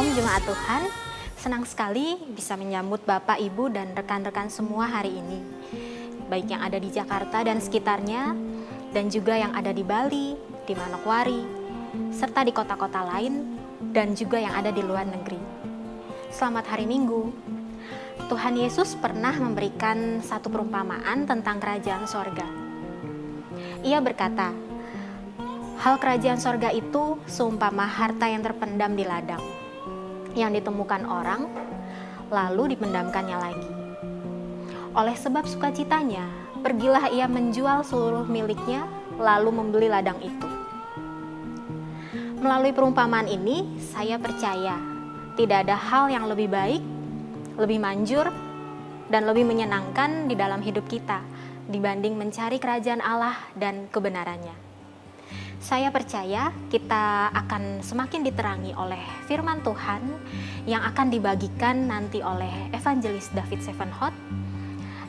Shalom Jemaat Tuhan, senang sekali bisa menyambut Bapak, Ibu, dan rekan-rekan semua hari ini. Baik yang ada di Jakarta dan sekitarnya, dan juga yang ada di Bali, di Manokwari, serta di kota-kota lain, dan juga yang ada di luar negeri. Selamat hari Minggu. Tuhan Yesus pernah memberikan satu perumpamaan tentang kerajaan sorga. Ia berkata, hal kerajaan sorga itu seumpama harta yang terpendam di ladang, yang ditemukan orang, lalu dipendamkannya lagi. Oleh sebab sukacitanya, pergilah ia menjual seluruh miliknya, lalu membeli ladang itu. Melalui perumpamaan ini, saya percaya tidak ada hal yang lebih baik, lebih manjur, dan lebih menyenangkan di dalam hidup kita dibanding mencari kerajaan Allah dan kebenarannya. Saya percaya kita akan semakin diterangi oleh firman Tuhan yang akan dibagikan nanti oleh Evangelis David Sevenhot.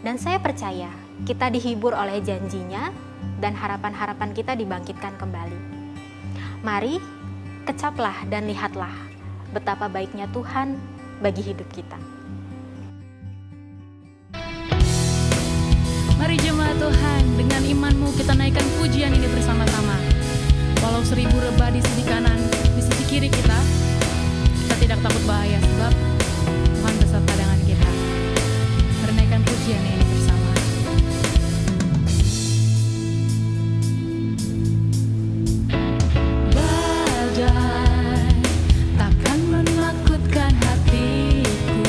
Dan saya percaya kita dihibur oleh janjinya dan harapan-harapan kita dibangkitkan kembali. Mari, kecaplah dan lihatlah betapa baiknya Tuhan bagi hidup kita. Mari jemaat Tuhan, dengan imanmu kita naikkan pujian ini bersama-sama. Walau 1000 rebah di sisi kanan, di sisi kiri kita tidak takut bahaya sebab Tuhan beserta dengan kita. Mari naikkan pujian ini bersama. Badai takkan menakutkan hatiku,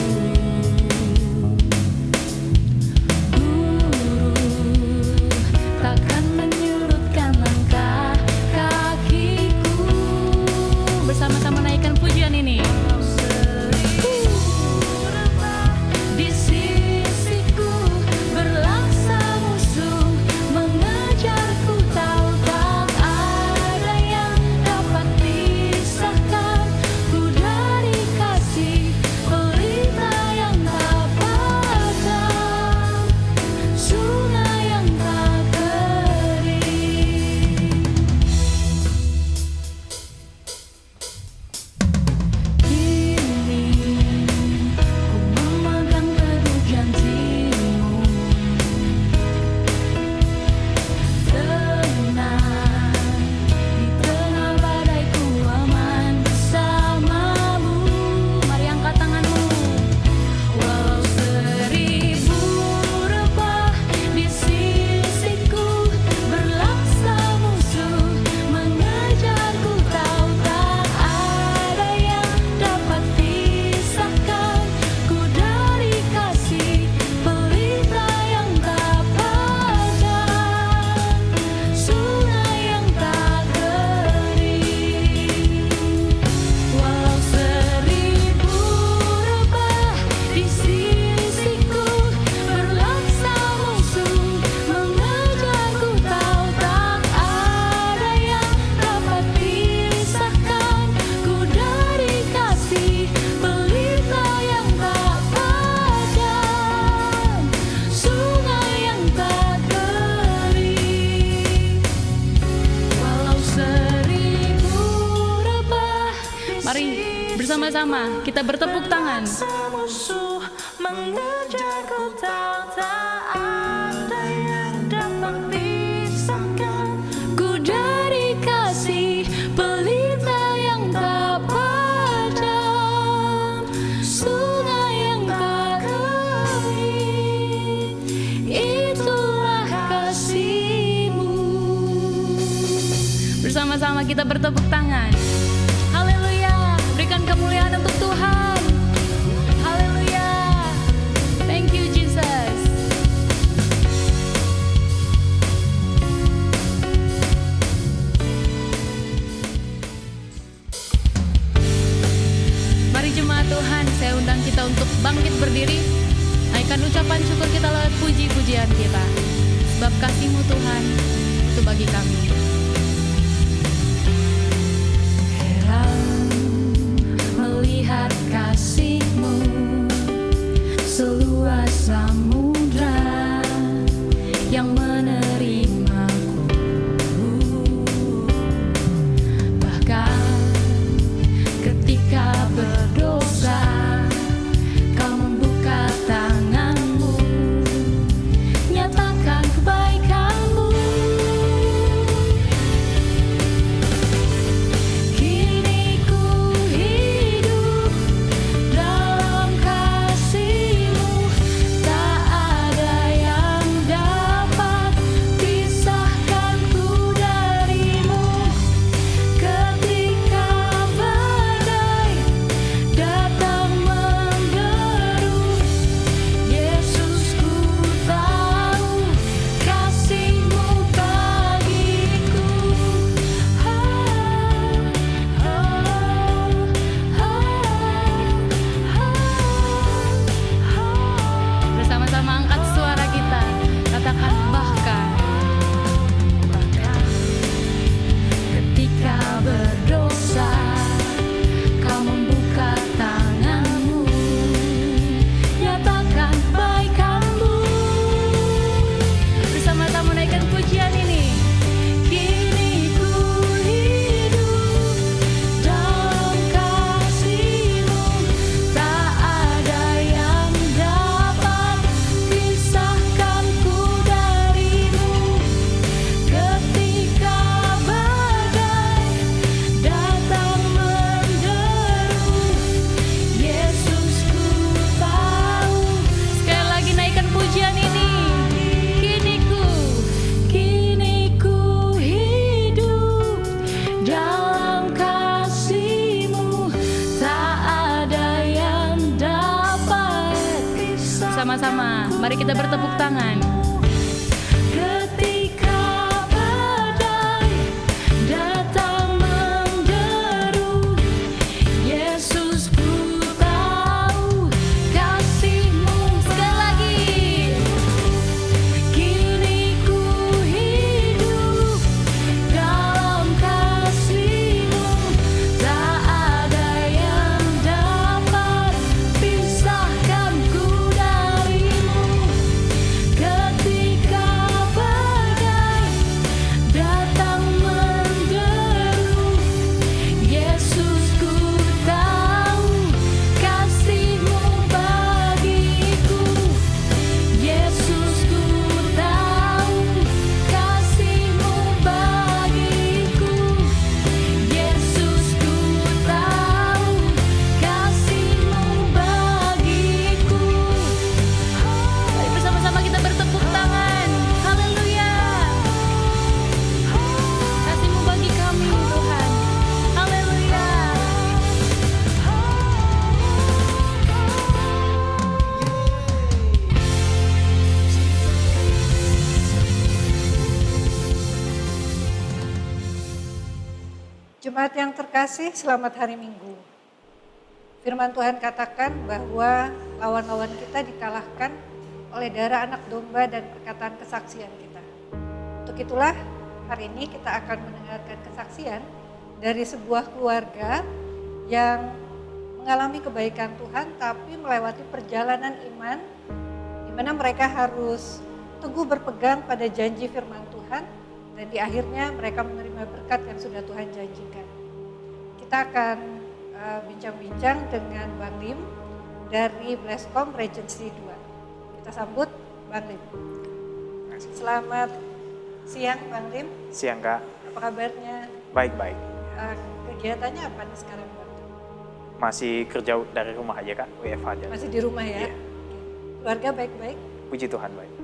guru takkan menyurutkan langkah kakiku. Bersama-sama naikkan pujian ini. Di sisiku berlaksa musuh mengejarku, tahu tak ada yang dapat pisahkan ku dari kasih, pelita yang tak padam, sungai yang tak kering. Kini ku memegang teguh janjimu, tenang di tengah badai ku aman bersamamu. Mari angkat tanganmu. Walau 1000 rebah di sisiku, berlaksa musuh mengejarku, tahu tak ada yang dapat pisahkan ku dari kasih, pelita yang tak padam, sungai yang tak kering. Walau 1000 rebah di sisiku, berlaksa musuh mengejarku, tahu tak ada yang dapat pisahkan ku dari kasih, pelita yang tak padam, sungai yang tak kering. Walau 1000 rebah. Mari bersama-sama kita bertepuk tangan. Musuh mengejarku, tak ada yang dapat pisahkan ku dari kasih, pelita yang tak padam, sungai yang tak kering. Itulah kasih-Mu. Bersama-sama kita bertepuk tangan. Haleluya, berikan kemuliaan untuk Tuhan. Haleluya. Thank you Jesus. Mari jemaat Tuhan, saya undang kita untuk bangkit berdiri. Naikkan ucapan syukur kita lewat puji-pujian kita. Sebab kasih-Mu Tuhan itu bagi kami. Heran melihat kasih-Mu seluas samudra yang menerimaku. Bahkan ketika berdoa bersama-sama. Mari kita bertepuk tangan. Ketika badai datang menderu, Yesus ku tahu kasih-Mu. Sekali lagi. Kini ku hidup dalam kasih-Mu, tak ada yang dapat pisahkanku dari-Mu. Ketika badai datang menderu, Yesus ku tahu kasih-Mu bagiku. Yesus ku tahu kasih-Mu bagiku. Yesus ku tahu kasih-Mu bagiku. Mari bersama-sama kita bertepuk tangan. Haleluya. Kasih-Mu bagi kami, Tuhan. Haleluya. Jemaat yang terkasih, selamat hari Minggu. Firman Tuhan katakan bahwa lawan-lawan kita dikalahkan oleh darah anak domba dan perkataan kesaksian kita. Untuk itulah hari ini kita akan mendengarkan kesaksian dari sebuah keluarga yang mengalami kebaikan Tuhan tapi melewati perjalanan iman di mana mereka harus teguh berpegang pada janji firman Tuhan dan di akhirnya mereka menerima berkat yang sudah Tuhan janjikan. Kita akan bincang-bincang dengan Bang Lim dari Bleskom Regency 2. Kita sambut Bang Lim. Selamat siang Bang Lim. Siang Kak, Apa kabarnya? baik-baik. Kegiatannya apa nih sekarang Bang? Masih kerja dari rumah aja Kak, WFH aja. Masih di rumah ya? Iya. Oke. Keluarga baik-baik? Puji Tuhan baik.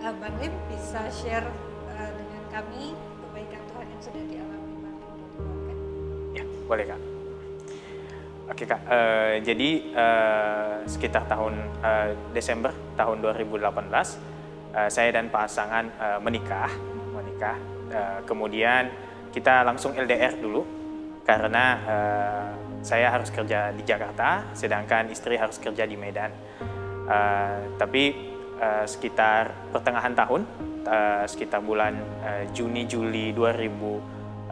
Bang Lim bisa share dengan kami kebaikan Tuhan yang sudah dialami Bang Lim dan keluarga? Ya, boleh Kak. Oke Kak, jadi sekitar tahun Desember tahun 2018, saya dan pasangan menikah. Kemudian kita langsung LDR dulu karena saya harus kerja di Jakarta, sedangkan istri harus kerja di Medan. Tapi sekitar pertengahan tahun, sekitar bulan Juni-Juli 2019,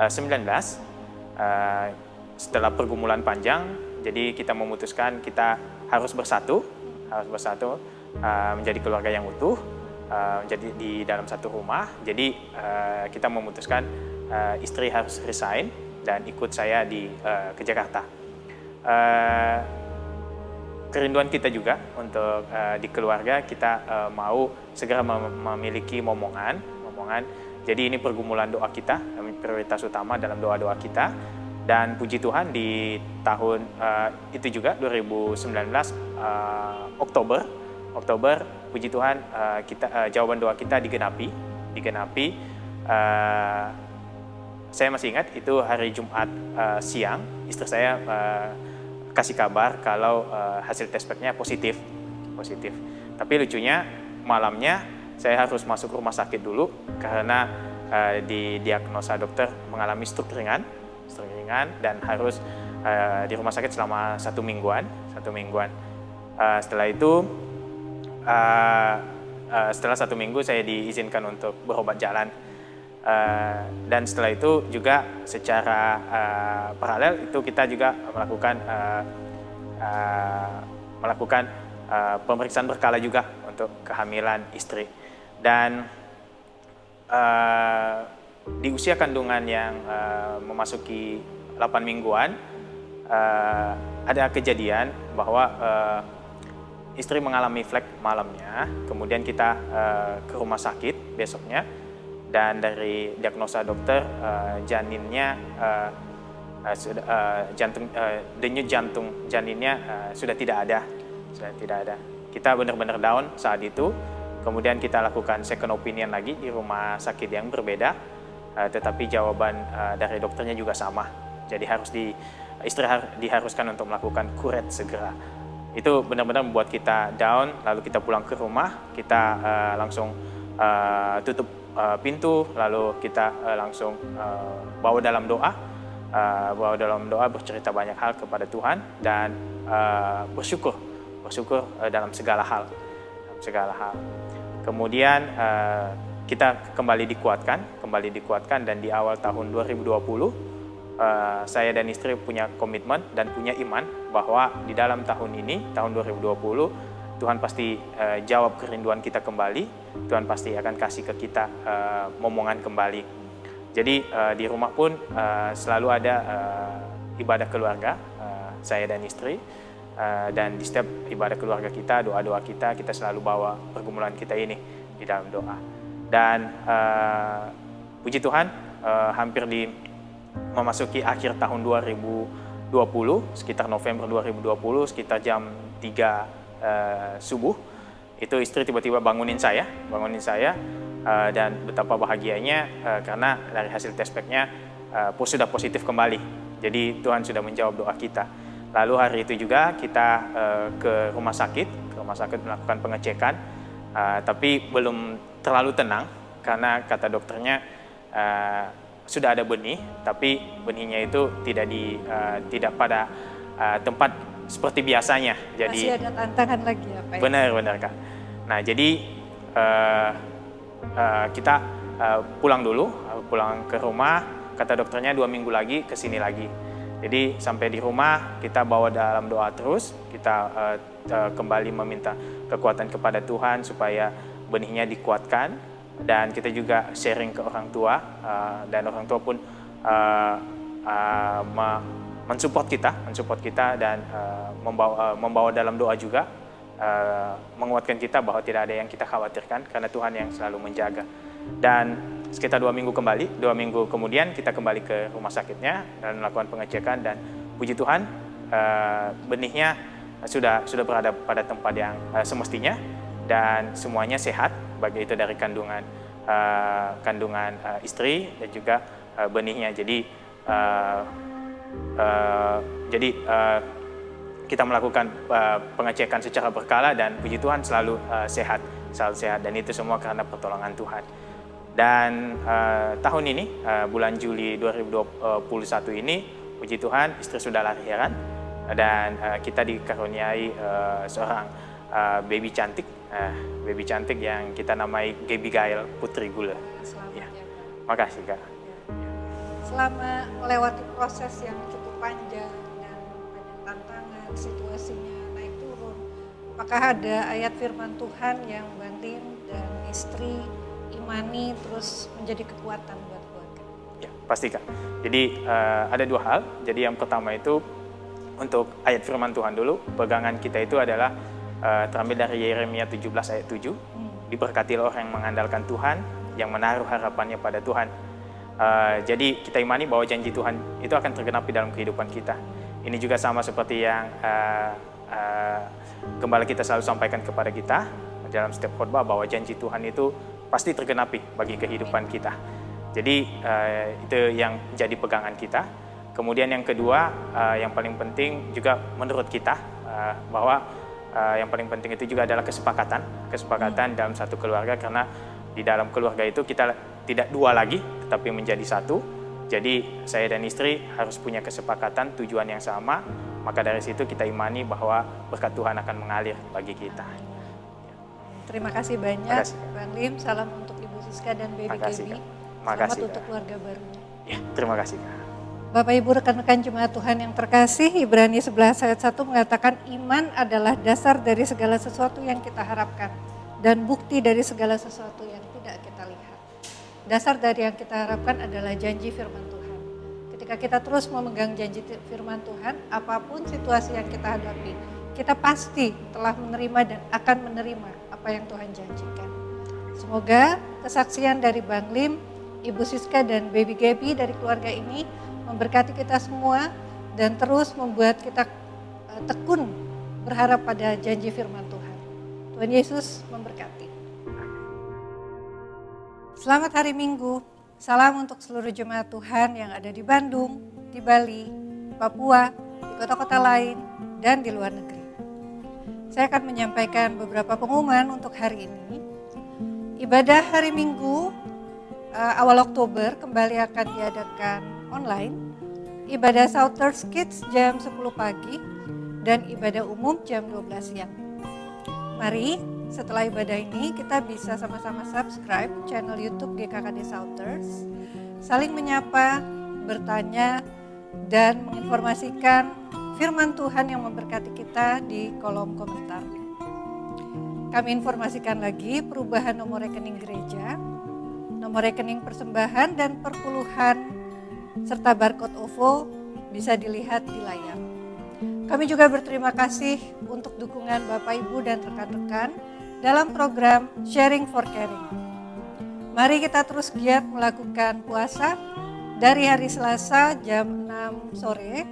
setelah pergumulan panjang, jadi kita memutuskan kita harus bersatu, menjadi keluarga yang utuh, menjadi di dalam satu rumah. Jadi kita memutuskan istri harus resign dan ikut saya ke Jakarta. Kerinduan kita juga untuk di keluarga, kita mau segera memiliki momongan. Jadi ini pergumulan doa kita, prioritas utama dalam doa-doa kita. Dan puji Tuhan di tahun itu juga 2019 Oktober, puji Tuhan kita jawaban doa kita digenapi. Saya masih ingat itu hari Jumat siang, istri saya kasih kabar kalau hasil tes packnya positif. Tapi lucunya malamnya saya harus masuk rumah sakit dulu karena didiagnosa dokter mengalami stroke ringan dan harus di rumah sakit selama satu mingguan. Setelah itu, setelah 1 minggu saya diizinkan untuk berobat jalan. Dan setelah itu juga secara paralel itu kita juga melakukan pemeriksaan berkala juga untuk kehamilan istri. Dan di usia kandungan yang memasuki 8 mingguan, ada kejadian bahwa istri mengalami flek malamnya, kemudian kita ke rumah sakit besoknya, dan dari diagnosa dokter janinnya denyut jantung janinnya sudah tidak ada. Kita benar-benar down saat itu. Kemudian kita lakukan second opinion lagi di rumah sakit yang berbeda, tetapi jawaban dari dokternya juga sama. Jadi istri diharuskan untuk melakukan kuret segera. Itu benar-benar membuat kita down, lalu kita pulang ke rumah, kita langsung tutup pintu, lalu kita langsung bawa dalam doa, bercerita banyak hal kepada Tuhan dan bersyukur dalam segala hal. Kemudian kita kembali dikuatkan dan di awal tahun 2020 saya dan istri punya komitmen dan punya iman bahwa di dalam tahun ini, tahun 2020, Tuhan pasti jawab kerinduan kita kembali, Tuhan pasti akan kasih ke kita momongan kembali. Jadi di rumah pun selalu ada ibadah keluarga, saya dan istri, dan di setiap ibadah keluarga kita, doa-doa kita selalu bawa pergumulan kita ini di dalam doa. Dan puji Tuhan, hampir memasuki akhir tahun 2020, sekitar November 2020, sekitar jam 3 subuh, itu istri tiba-tiba bangunin saya, dan betapa bahagianya karena dari hasil test pack-nya sudah positif kembali. Jadi Tuhan sudah menjawab doa kita. Lalu hari itu juga kita ke rumah sakit melakukan pengecekan, tapi belum terlalu tenang karena kata dokternya sudah ada benih, tapi benihnya itu tidak pada tempat seperti biasanya. Jadi masih ada tantangan lagi ya Pak? Benar Kak. Nah jadi kita pulang ke rumah, kata dokternya 2 minggu lagi kesini lagi. Jadi sampai di rumah kita bawa dalam doa terus, kita kembali meminta kekuatan kepada Tuhan supaya benihnya dikuatkan. Dan kita juga sharing ke orang tua, dan orang tua pun mensupport kita dan membawa dalam doa juga, menguatkan kita bahwa tidak ada yang kita khawatirkan karena Tuhan yang selalu menjaga. Dan sekitar 2 minggu kemudian kita kembali ke rumah sakitnya dan melakukan pengecekan, dan puji Tuhan benihnya sudah berada pada tempat yang semestinya dan semuanya sehat, baik itu dari kandungan istri dan juga benihnya. Jadi kita melakukan pengecekan secara berkala dan puji Tuhan selalu sehat dan itu semua karena pertolongan Tuhan. Dan tahun ini bulan Juli 2021 ini puji Tuhan istri sudah lahiran dan kita dikaruniai seorang baby cantik yang kita namai Gaby Gael Putri Gula. Selamat Ya. ya Pak. Makasih Kak. Selama melewati proses yang cukup panjang dan banyak tantangan, situasinya naik turun, apakah ada ayat firman Tuhan yang Bang Lim dan istri imani terus menjadi kekuatan buat keluarga? Ya, pasti Kak. Jadi ada 2 hal. Jadi yang pertama itu untuk ayat firman Tuhan dulu. Pegangan kita itu adalah terambil dari Yeremia 17 ayat 7. Diberkatilah orang yang mengandalkan Tuhan, yang menaruh harapannya pada Tuhan. Jadi kita imani bahwa janji Tuhan itu akan tergenapi dalam kehidupan kita. Ini juga sama seperti yang gembala kita selalu sampaikan kepada kita dalam setiap khotbah, bahwa janji Tuhan itu pasti tergenapi bagi kehidupan kita. Jadi itu yang jadi pegangan kita. Kemudian yang kedua, yang paling penting juga menurut kita, bahwa yang paling penting itu juga adalah kesepakatan dalam satu keluarga, karena di dalam keluarga itu kita tidak 2 lagi, tetapi menjadi 1. Jadi saya dan istri harus punya kesepakatan, tujuan yang sama, maka dari situ kita imani bahwa berkat Tuhan akan mengalir bagi kita. Terima kasih banyak Bang Lim, salam untuk Ibu Siska dan Baby Gaby. Selamat untuk keluarga barunya. Ya, terima kasih Kak. Bapak Ibu rekan-rekan jemaat Tuhan yang terkasih, Ibrani 11 ayat 1 mengatakan iman adalah dasar dari segala sesuatu yang kita harapkan dan bukti dari segala sesuatu yang tidak kita lihat. Dasar dari yang kita harapkan adalah janji firman Tuhan. Ketika kita terus memegang janji firman Tuhan, apapun situasi yang kita hadapi, kita pasti telah menerima dan akan menerima apa yang Tuhan janjikan. Semoga kesaksian dari Bang Lim, Ibu Siska dan Baby Gaby dari keluarga ini memberkati kita semua dan terus membuat kita tekun berharap pada janji firman Tuhan. Tuhan Yesus memberkati. Selamat hari Minggu. Salam untuk seluruh jemaat Tuhan yang ada di Bandung, di Bali, Papua, di kota-kota lain, dan di luar negeri. saya akan menyampaikan beberapa pengumuman untuk hari ini. Ibadah hari Minggu awal Oktober kembali akan diadakan online. Ibadah Shouters Kids jam 10 pagi dan ibadah umum jam 12 siang. Mari setelah ibadah ini kita bisa sama-sama subscribe channel YouTube GKKD Shouters, saling menyapa, bertanya, dan menginformasikan firman Tuhan yang memberkati kita di kolom komentar. Kami informasikan lagi perubahan nomor rekening gereja, nomor rekening persembahan dan perpuluhan, serta barcode OVO bisa dilihat di layar. Kami juga berterima kasih untuk dukungan Bapak, Ibu, dan rekan-rekan dalam program Sharing for Caring. Mari kita terus giat melakukan puasa dari hari Selasa jam 6 sore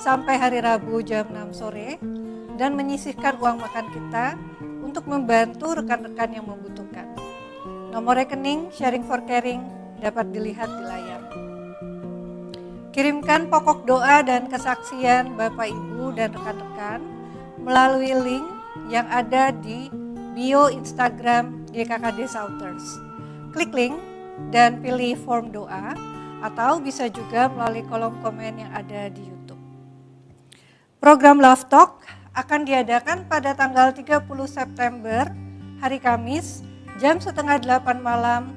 sampai hari Rabu jam 6 sore dan menyisihkan uang makan kita untuk membantu rekan-rekan yang membutuhkan. Nomor rekening Sharing for Caring dapat dilihat di layar. Kirimkan pokok doa dan kesaksian Bapak, Ibu, dan rekan-rekan melalui link yang ada di bio Instagram GKKD Shouters. Klik link dan pilih form doa, atau bisa juga melalui kolom komen yang ada di YouTube. Program Love Talk akan diadakan pada tanggal 30 September, hari Kamis, jam 7:30 malam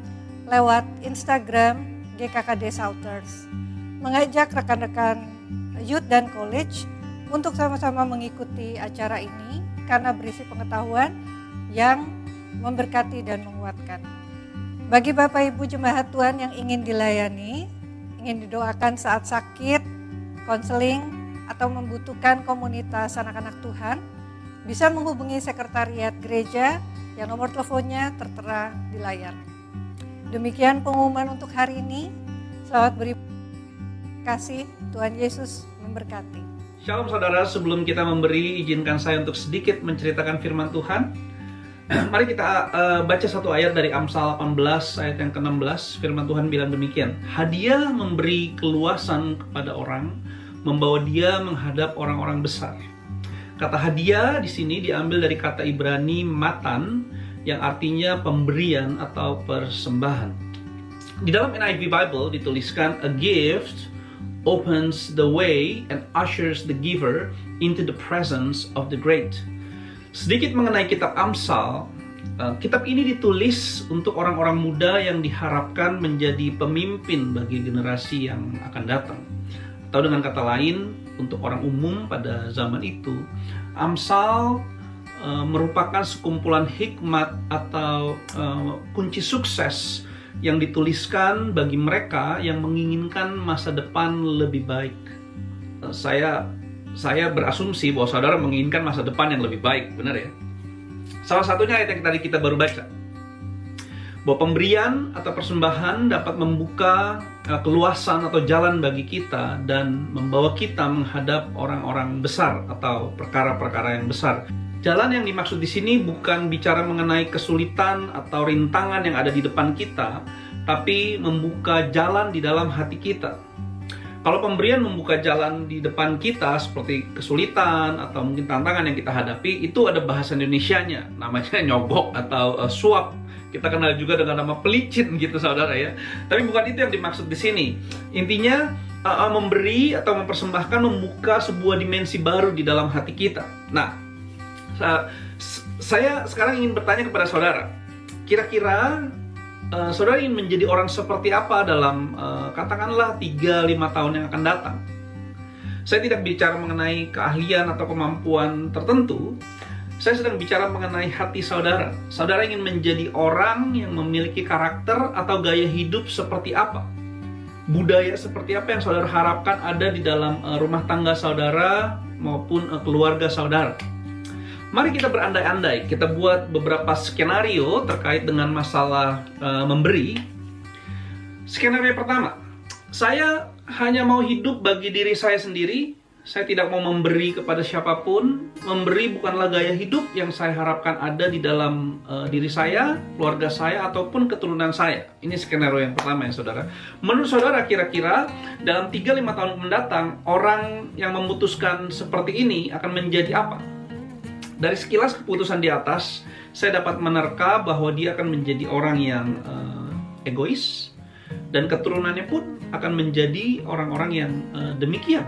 lewat Instagram GKKD Shouters. Mengajak rekan-rekan youth dan college untuk sama-sama mengikuti acara ini karena berisi pengetahuan yang memberkati dan menguatkan. Bagi Bapak Ibu jemaat Tuhan yang ingin dilayani, ingin didoakan saat sakit, konseling, atau membutuhkan komunitas anak-anak Tuhan, bisa menghubungi sekretariat gereja yang nomor teleponnya tertera di layar. Demikian pengumuman untuk hari ini. Selamat beribadah. Terima kasih, Tuhan Yesus memberkati. Shalom saudara, sebelum kita memberi, izinkan saya untuk sedikit menceritakan firman Tuhan. Mari kita baca satu ayat dari Amsal 18 ayat yang ke-16. Firman Tuhan bilang demikian. Hadiah memberi keluasan kepada orang, membawa dia menghadap orang-orang besar. Kata hadiah di sini diambil dari kata Ibrani matan, yang artinya pemberian atau persembahan. Di dalam NIV Bible dituliskan a gift opens the way and ushers the giver into the presence of the great. Sedikit mengenai kitab Amsal, kitab ini ditulis untuk orang-orang muda yang diharapkan menjadi pemimpin bagi generasi yang akan datang. Atau dengan kata lain, untuk orang umum pada zaman itu, Amsal merupakan sekumpulan hikmat atau kunci sukses yang dituliskan bagi mereka yang menginginkan masa depan lebih baik. Saya berasumsi bahwa saudara menginginkan masa depan yang lebih baik, benar ya? Salah satunya ayat yang tadi kita baru baca, bahwa pemberian atau persembahan dapat membuka keluasan atau jalan bagi kita dan membawa kita menghadap orang-orang besar atau perkara-perkara yang besar. Jalan yang dimaksud di sini bukan bicara mengenai kesulitan atau rintangan yang ada di depan kita, tapi membuka jalan di dalam hati kita. Kalau pemberian membuka jalan di depan kita seperti kesulitan atau mungkin tantangan yang kita hadapi, itu ada bahasa Indonesianya, namanya nyogok atau suap. Kita kenal juga dengan nama pelicin gitu saudara ya. Tapi bukan itu yang dimaksud di sini. Intinya memberi atau mempersembahkan membuka sebuah dimensi baru di dalam hati kita. Nah, saya sekarang ingin bertanya kepada saudara, kira-kira saudara ingin menjadi orang seperti apa dalam katakanlah 3-5 tahun yang akan datang? Saya tidak bicara mengenai keahlian atau kemampuan tertentu. Saya sedang bicara mengenai hati saudara. Saudara ingin menjadi orang yang memiliki karakter atau gaya hidup seperti apa? Budaya seperti apa yang saudara harapkan ada di dalam rumah tangga saudara maupun keluarga saudara? Mari kita berandai-andai, kita buat beberapa skenario terkait dengan masalah memberi. Skenario pertama, saya hanya mau hidup bagi diri saya sendiri. Saya tidak mau memberi kepada siapapun. Memberi bukanlah gaya hidup yang saya harapkan ada di dalam diri saya, keluarga saya, ataupun keturunan saya. Ini skenario yang pertama ya saudara. Menurut saudara kira-kira dalam 3-5 tahun mendatang, orang yang memutuskan seperti ini akan menjadi apa? Dari sekilas keputusan di atas, saya dapat menerka bahwa dia akan menjadi orang yang egois, dan keturunannya pun akan menjadi orang-orang yang demikian.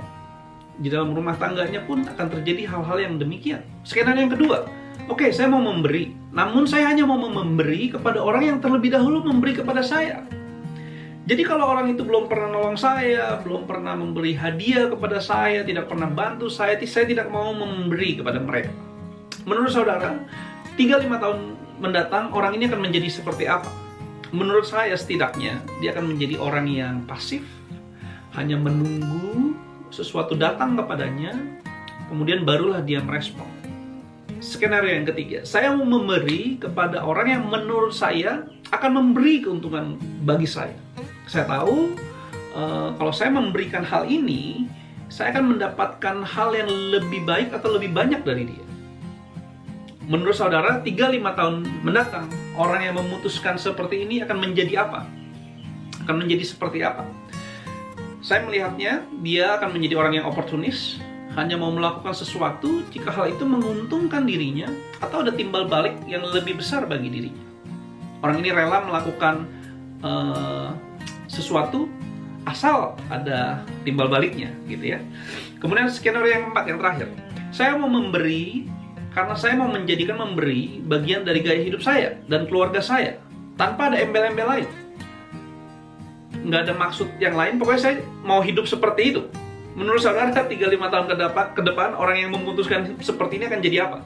Di dalam rumah tangganya pun akan terjadi hal-hal yang demikian. Skenario yang kedua, oke, saya mau memberi, namun saya hanya mau memberi kepada orang yang terlebih dahulu memberi kepada saya. Jadi kalau orang itu belum pernah nolong saya, belum pernah memberi hadiah kepada saya, tidak pernah bantu saya tidak mau memberi kepada mereka. Menurut saudara, 3-5 tahun mendatang orang ini akan menjadi seperti apa? Menurut saya setidaknya dia akan menjadi orang yang pasif, hanya menunggu sesuatu datang kepadanya, kemudian barulah dia merespon. Skenario yang ketiga, saya mau memberi kepada orang yang menurut saya akan memberi keuntungan bagi saya. Saya tahu kalau saya memberikan hal ini, saya akan mendapatkan hal yang lebih baik atau lebih banyak dari dia. Menurut saudara, 3-5 tahun mendatang, orang yang memutuskan seperti ini akan menjadi apa? Akan menjadi seperti apa? Saya melihatnya, dia akan menjadi orang yang oportunis, hanya mau melakukan sesuatu jika hal itu menguntungkan dirinya atau ada timbal balik yang lebih besar bagi dirinya. Orang ini rela melakukan sesuatu asal ada timbal baliknya, gitu ya. Kemudian skenario yang keempat, yang terakhir, saya mau memberi karena saya mau menjadikan memberi bagian dari gaya hidup saya dan keluarga saya tanpa ada embel-embel lain. Nggak ada maksud yang lain, pokoknya saya mau hidup seperti itu. Menurut saudara, 3-5 tahun ke depan orang yang memutuskan seperti ini akan jadi apa?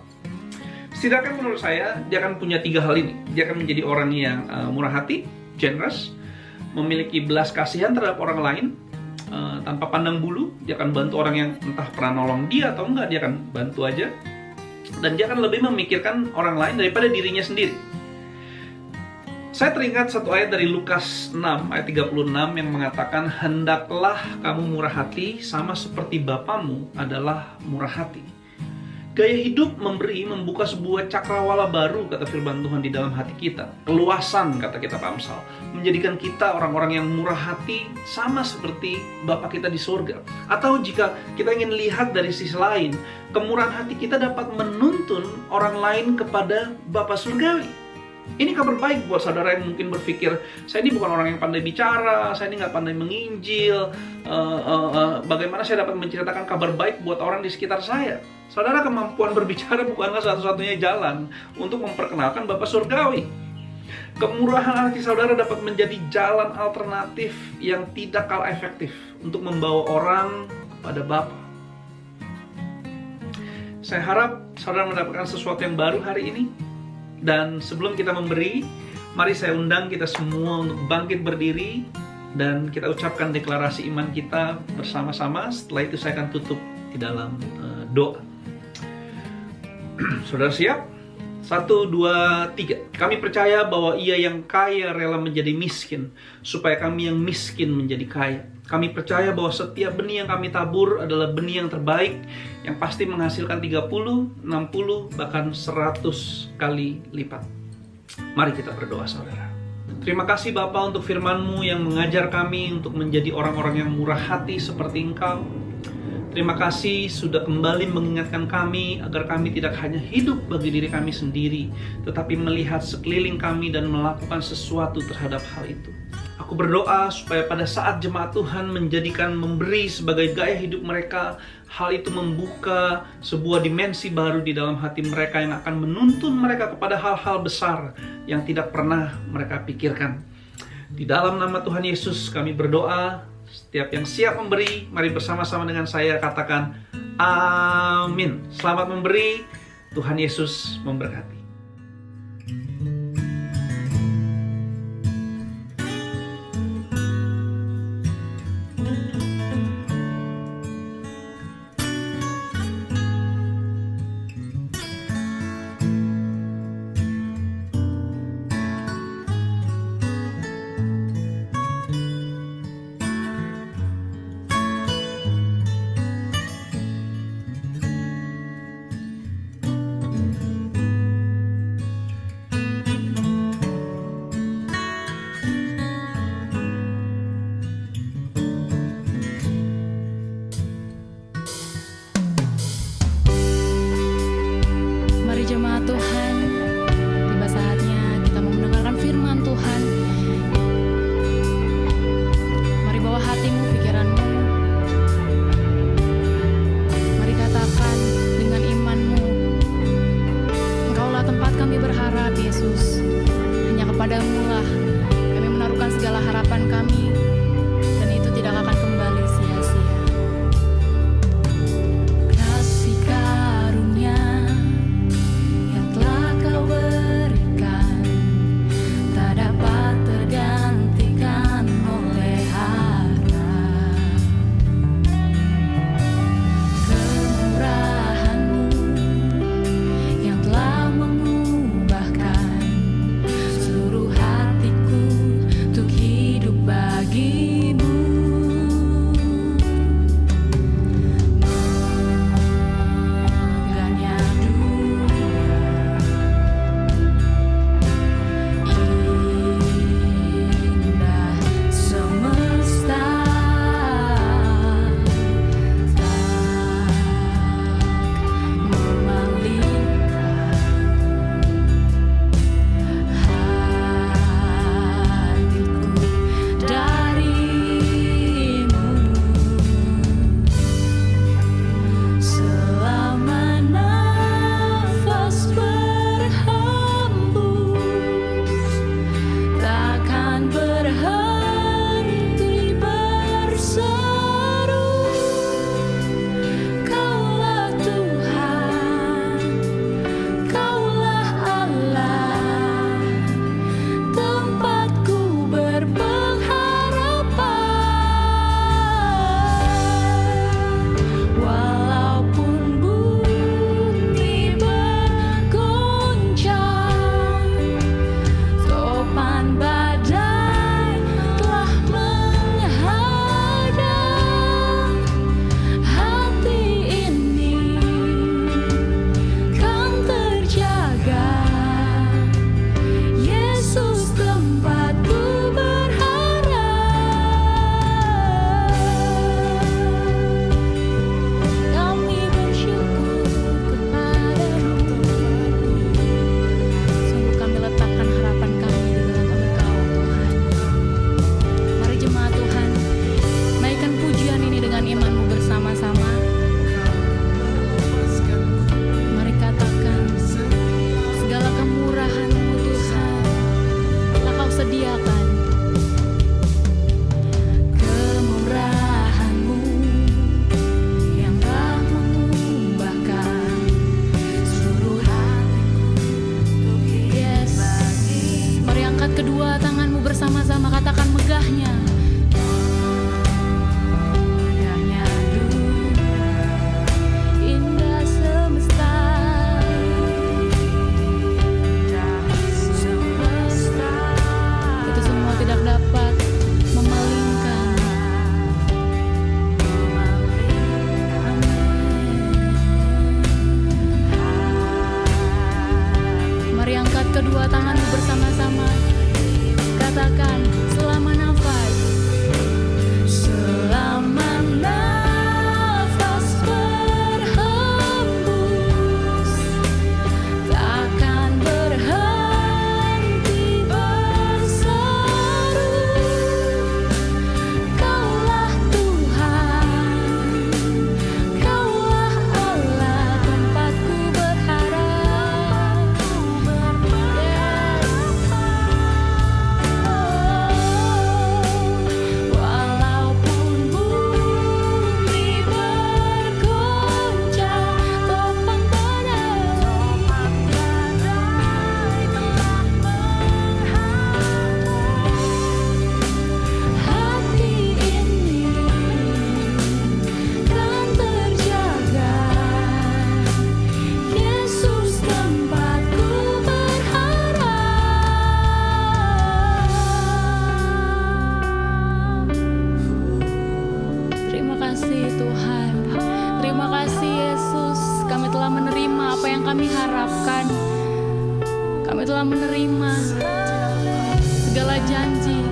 Setidaknya menurut saya, dia akan punya 3 hal ini. Dia akan menjadi orang yang murah hati, generous, memiliki belas kasihan terhadap orang lain, tanpa pandang bulu. Dia akan bantu orang yang entah pernah nolong dia atau enggak, dia akan bantu aja. Dan dia akan lebih memikirkan orang lain daripada dirinya sendiri. Saya teringat satu ayat dari Lukas 6 ayat 36 yang mengatakan, hendaklah kamu murah hati sama seperti Bapamu adalah murah hati. Gaya hidup memberi membuka sebuah cakrawala baru, kata firman Tuhan, di dalam hati kita. Keluasan, kata kitab Amsal, menjadikan kita orang-orang yang murah hati sama seperti Bapa kita di surga. Atau jika kita ingin lihat dari sisi lain, kemurahan hati kita dapat menuntun orang lain kepada Bapa surgawi. Ini kabar baik buat saudara yang mungkin berpikir, saya ini bukan orang yang pandai bicara, saya ini nggak pandai menginjil, bagaimana saya dapat menceritakan kabar baik buat orang di sekitar saya? Saudara, kemampuan berbicara bukanlah satu-satunya jalan untuk memperkenalkan Bapa surgawi. Kemurahan hati saudara dapat menjadi jalan alternatif yang tidak kalah efektif untuk membawa orang kepada Bapa. Saya harap saudara mendapatkan sesuatu yang baru hari ini. Dan sebelum kita memberi, mari saya undang kita semua untuk bangkit berdiri dan kita ucapkan deklarasi iman kita bersama-sama. Setelah itu saya akan tutup di dalam doa. Saudara siap? 1, 2, 3. Kami percaya bahwa Ia yang kaya rela menjadi miskin, supaya kami yang miskin menjadi kaya. Kami percaya bahwa setiap benih yang kami tabur adalah benih yang terbaik, yang pasti menghasilkan 30, 60, bahkan 100 kali lipat. Mari kita berdoa, saudara. Terima kasih Bapa untuk firman-Mu yang mengajar kami untuk menjadi orang-orang yang murah hati seperti Engkau. Terima kasih sudah kembali mengingatkan kami agar kami tidak hanya hidup bagi diri kami sendiri, tetapi melihat sekeliling kami dan melakukan sesuatu terhadap hal itu. Aku berdoa supaya pada saat jemaat Tuhan menjadikan memberi sebagai gaya hidup mereka, hal itu membuka sebuah dimensi baru di dalam hati mereka yang akan menuntun mereka kepada hal-hal besar yang tidak pernah mereka pikirkan. Di dalam nama Tuhan Yesus kami berdoa. Setiap yang siap memberi, mari bersama-sama dengan saya katakan amin. Selamat memberi, Tuhan Yesus memberkati. kami harapkan. Kami telah menerima segala janji,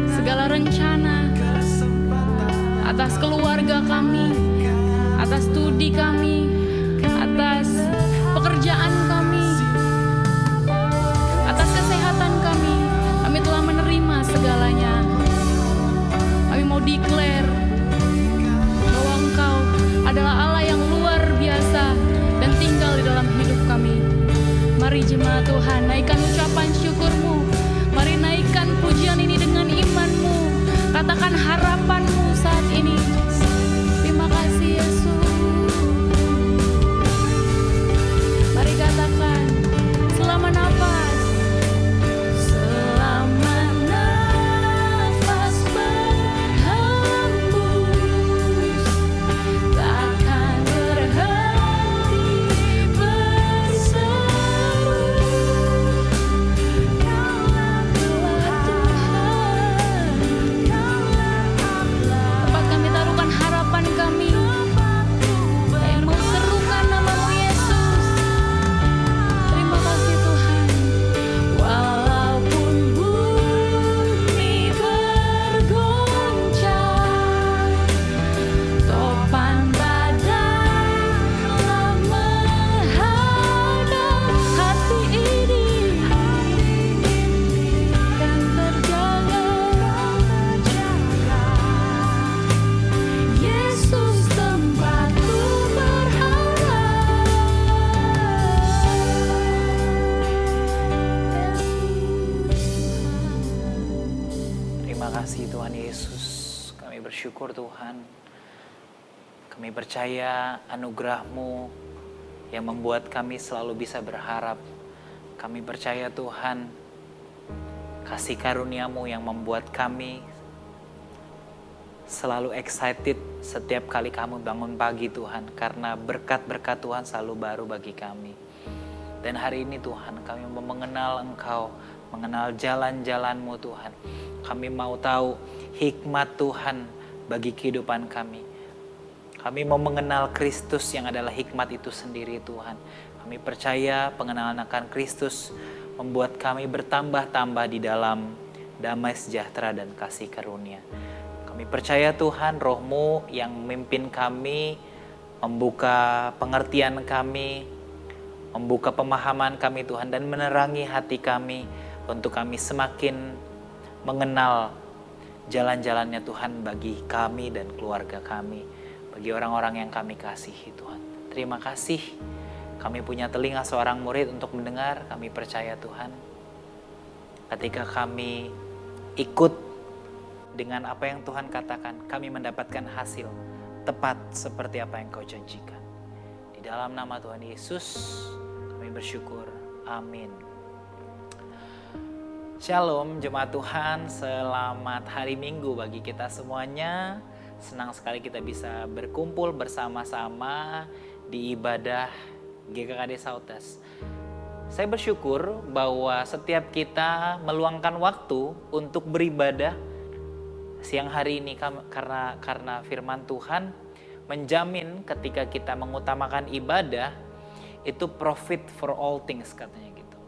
segala rencana atas keluarga kami, atas studi kami, atas pekerjaan kami, atas kesehatan kami. Kami telah menerima segalanya. Kami mau declare bahwa Engkau adalah Allah yang luar biasa dan tinggal di dalam hidup kami. Mari jemaat Tuhan, naikkan ucapan syukur-Mu. Mari naikkan pujian ini dengan iman-Mu. Katakan harapan-Mu saat ini. Terima kasih Yesus. Mari katakan, selama nafas. Selama nafas berhembus, takkan berhenti berseru. Kaulah Tuhan, Kaulah Allah. Tempat kami taruhkan harapan kami. Kami mau serukan nama-Mu Yesus. Terima kasih Tuhan. Walaupun bumi bergoncang, topan badai telah menghadang, hati ini kan terjaga. Yesus tempatku berharap. Terima kasih Tuhan Yesus. Kami bersyukur Tuhan. Kami percaya anugerah-Mu yang membuat kami selalu bisa berharap. Kami percaya Tuhan, kasih karunia-Mu yang membuat kami selalu excited setiap kali kami bangun pagi Tuhan. Karena berkat-berkat Tuhan selalu baru bagi kami. Dan hari ini Tuhan, kami mau mengenal Engkau, mengenal jalan-jalan-Mu Tuhan. Kami mau tahu hikmat Tuhan bagi kehidupan kami. Kami mau mengenal Kristus yang adalah hikmat itu sendiri Tuhan. Kami percaya pengenalan akan Kristus membuat kami bertambah-tambah di dalam damai sejahtera dan kasih karunia. Kami percaya Tuhan Roh-Mu yang memimpin kami, membuka pengertian kami, membuka pemahaman kami Tuhan, dan menerangi hati kami untuk kami semakin mengenal jalan-jalannya Tuhan bagi kami dan keluarga kami, bagi orang-orang yang kami kasihi Tuhan. Terima kasih, kami punya telinga seorang murid untuk mendengar. Kami percaya Tuhan, ketika kami ikut dengan apa yang Tuhan katakan, kami mendapatkan hasil tepat seperti apa yang Kau janjikan. Di dalam nama Tuhan Yesus kami bersyukur, amin. Shalom jemaat Tuhan, selamat hari Minggu bagi kita semuanya. Senang sekali kita bisa berkumpul bersama-sama di ibadah GKKD Sautes. Saya bersyukur bahwa setiap kita meluangkan waktu untuk beribadah siang hari ini, karena firman Tuhan menjamin ketika kita mengutamakan ibadah itu profit for all things katanya gitu.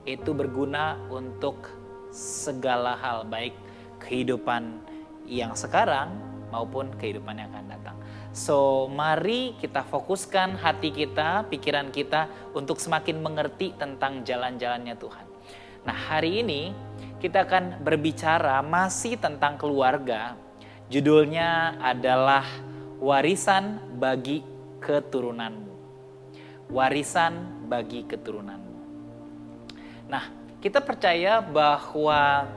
Itu berguna untuk segala hal, baik kehidupan yang sekarang maupun kehidupan yang akan datang. So mari kita fokuskan hati kita, pikiran kita untuk semakin mengerti tentang jalan-jalannya Tuhan. Nah hari ini kita akan berbicara masih tentang keluarga. Judulnya adalah warisan bagi keturunanmu. Warisan bagi keturunanmu. Nah, kita percaya bahwa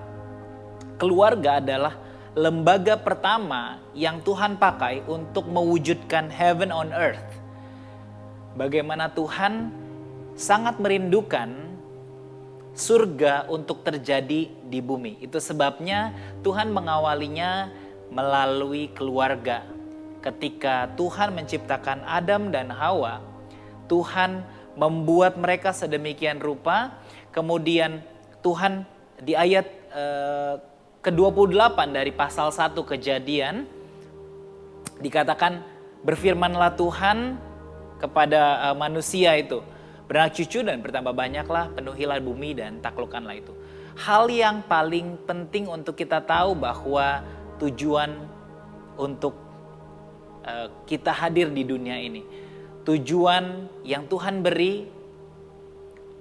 keluarga adalah lembaga pertama yang Tuhan pakai untuk mewujudkan heaven on earth. Bagaimana Tuhan sangat merindukan surga untuk terjadi di bumi. Itu sebabnya Tuhan mengawalinya melalui keluarga. Ketika Tuhan menciptakan Adam dan Hawa, Tuhan membuat mereka sedemikian rupa. Kemudian Tuhan di ayat ke-28 dari pasal 1 Kejadian dikatakan, berfirmanlah Tuhan kepada manusia itu. Beranak cucu dan bertambah banyaklah, penuhilah bumi dan taklukkanlah itu. Hal yang paling penting untuk kita tahu bahwa tujuan untuk kita hadir di dunia ini. Tujuan yang Tuhan beri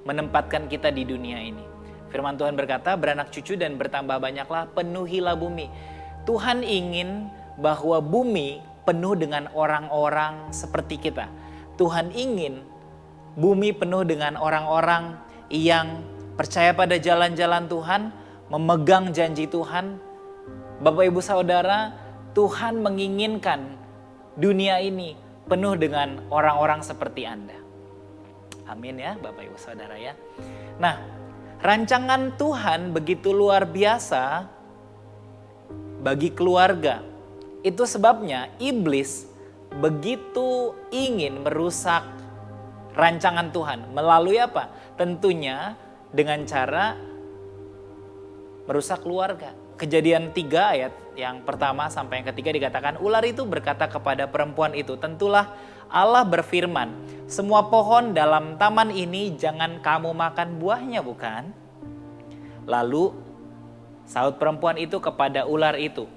menempatkan kita di dunia ini. Firman Tuhan berkata, beranak cucu dan bertambah banyaklah, penuhilah bumi. Tuhan ingin bahwa bumi penuh dengan orang-orang seperti kita. Tuhan ingin bumi penuh dengan orang-orang yang percaya pada jalan-jalan Tuhan, memegang janji Tuhan. Bapak Ibu Saudara, Tuhan menginginkan dunia ini penuh dengan orang-orang seperti Anda. Amin ya Bapak Ibu Saudara ya. Nah, rancangan Tuhan begitu luar biasa bagi keluarga. Itu sebabnya iblis begitu ingin merusak rancangan Tuhan. Melalui apa? Tentunya dengan cara merusak keluarga. Kejadian 3 ayat yang pertama sampai yang ketiga dikatakan, ular itu berkata kepada perempuan itu, tentulah Allah berfirman, semua pohon dalam taman ini jangan kamu makan buahnya, bukan? Lalu sahut perempuan itu kepada ular itu,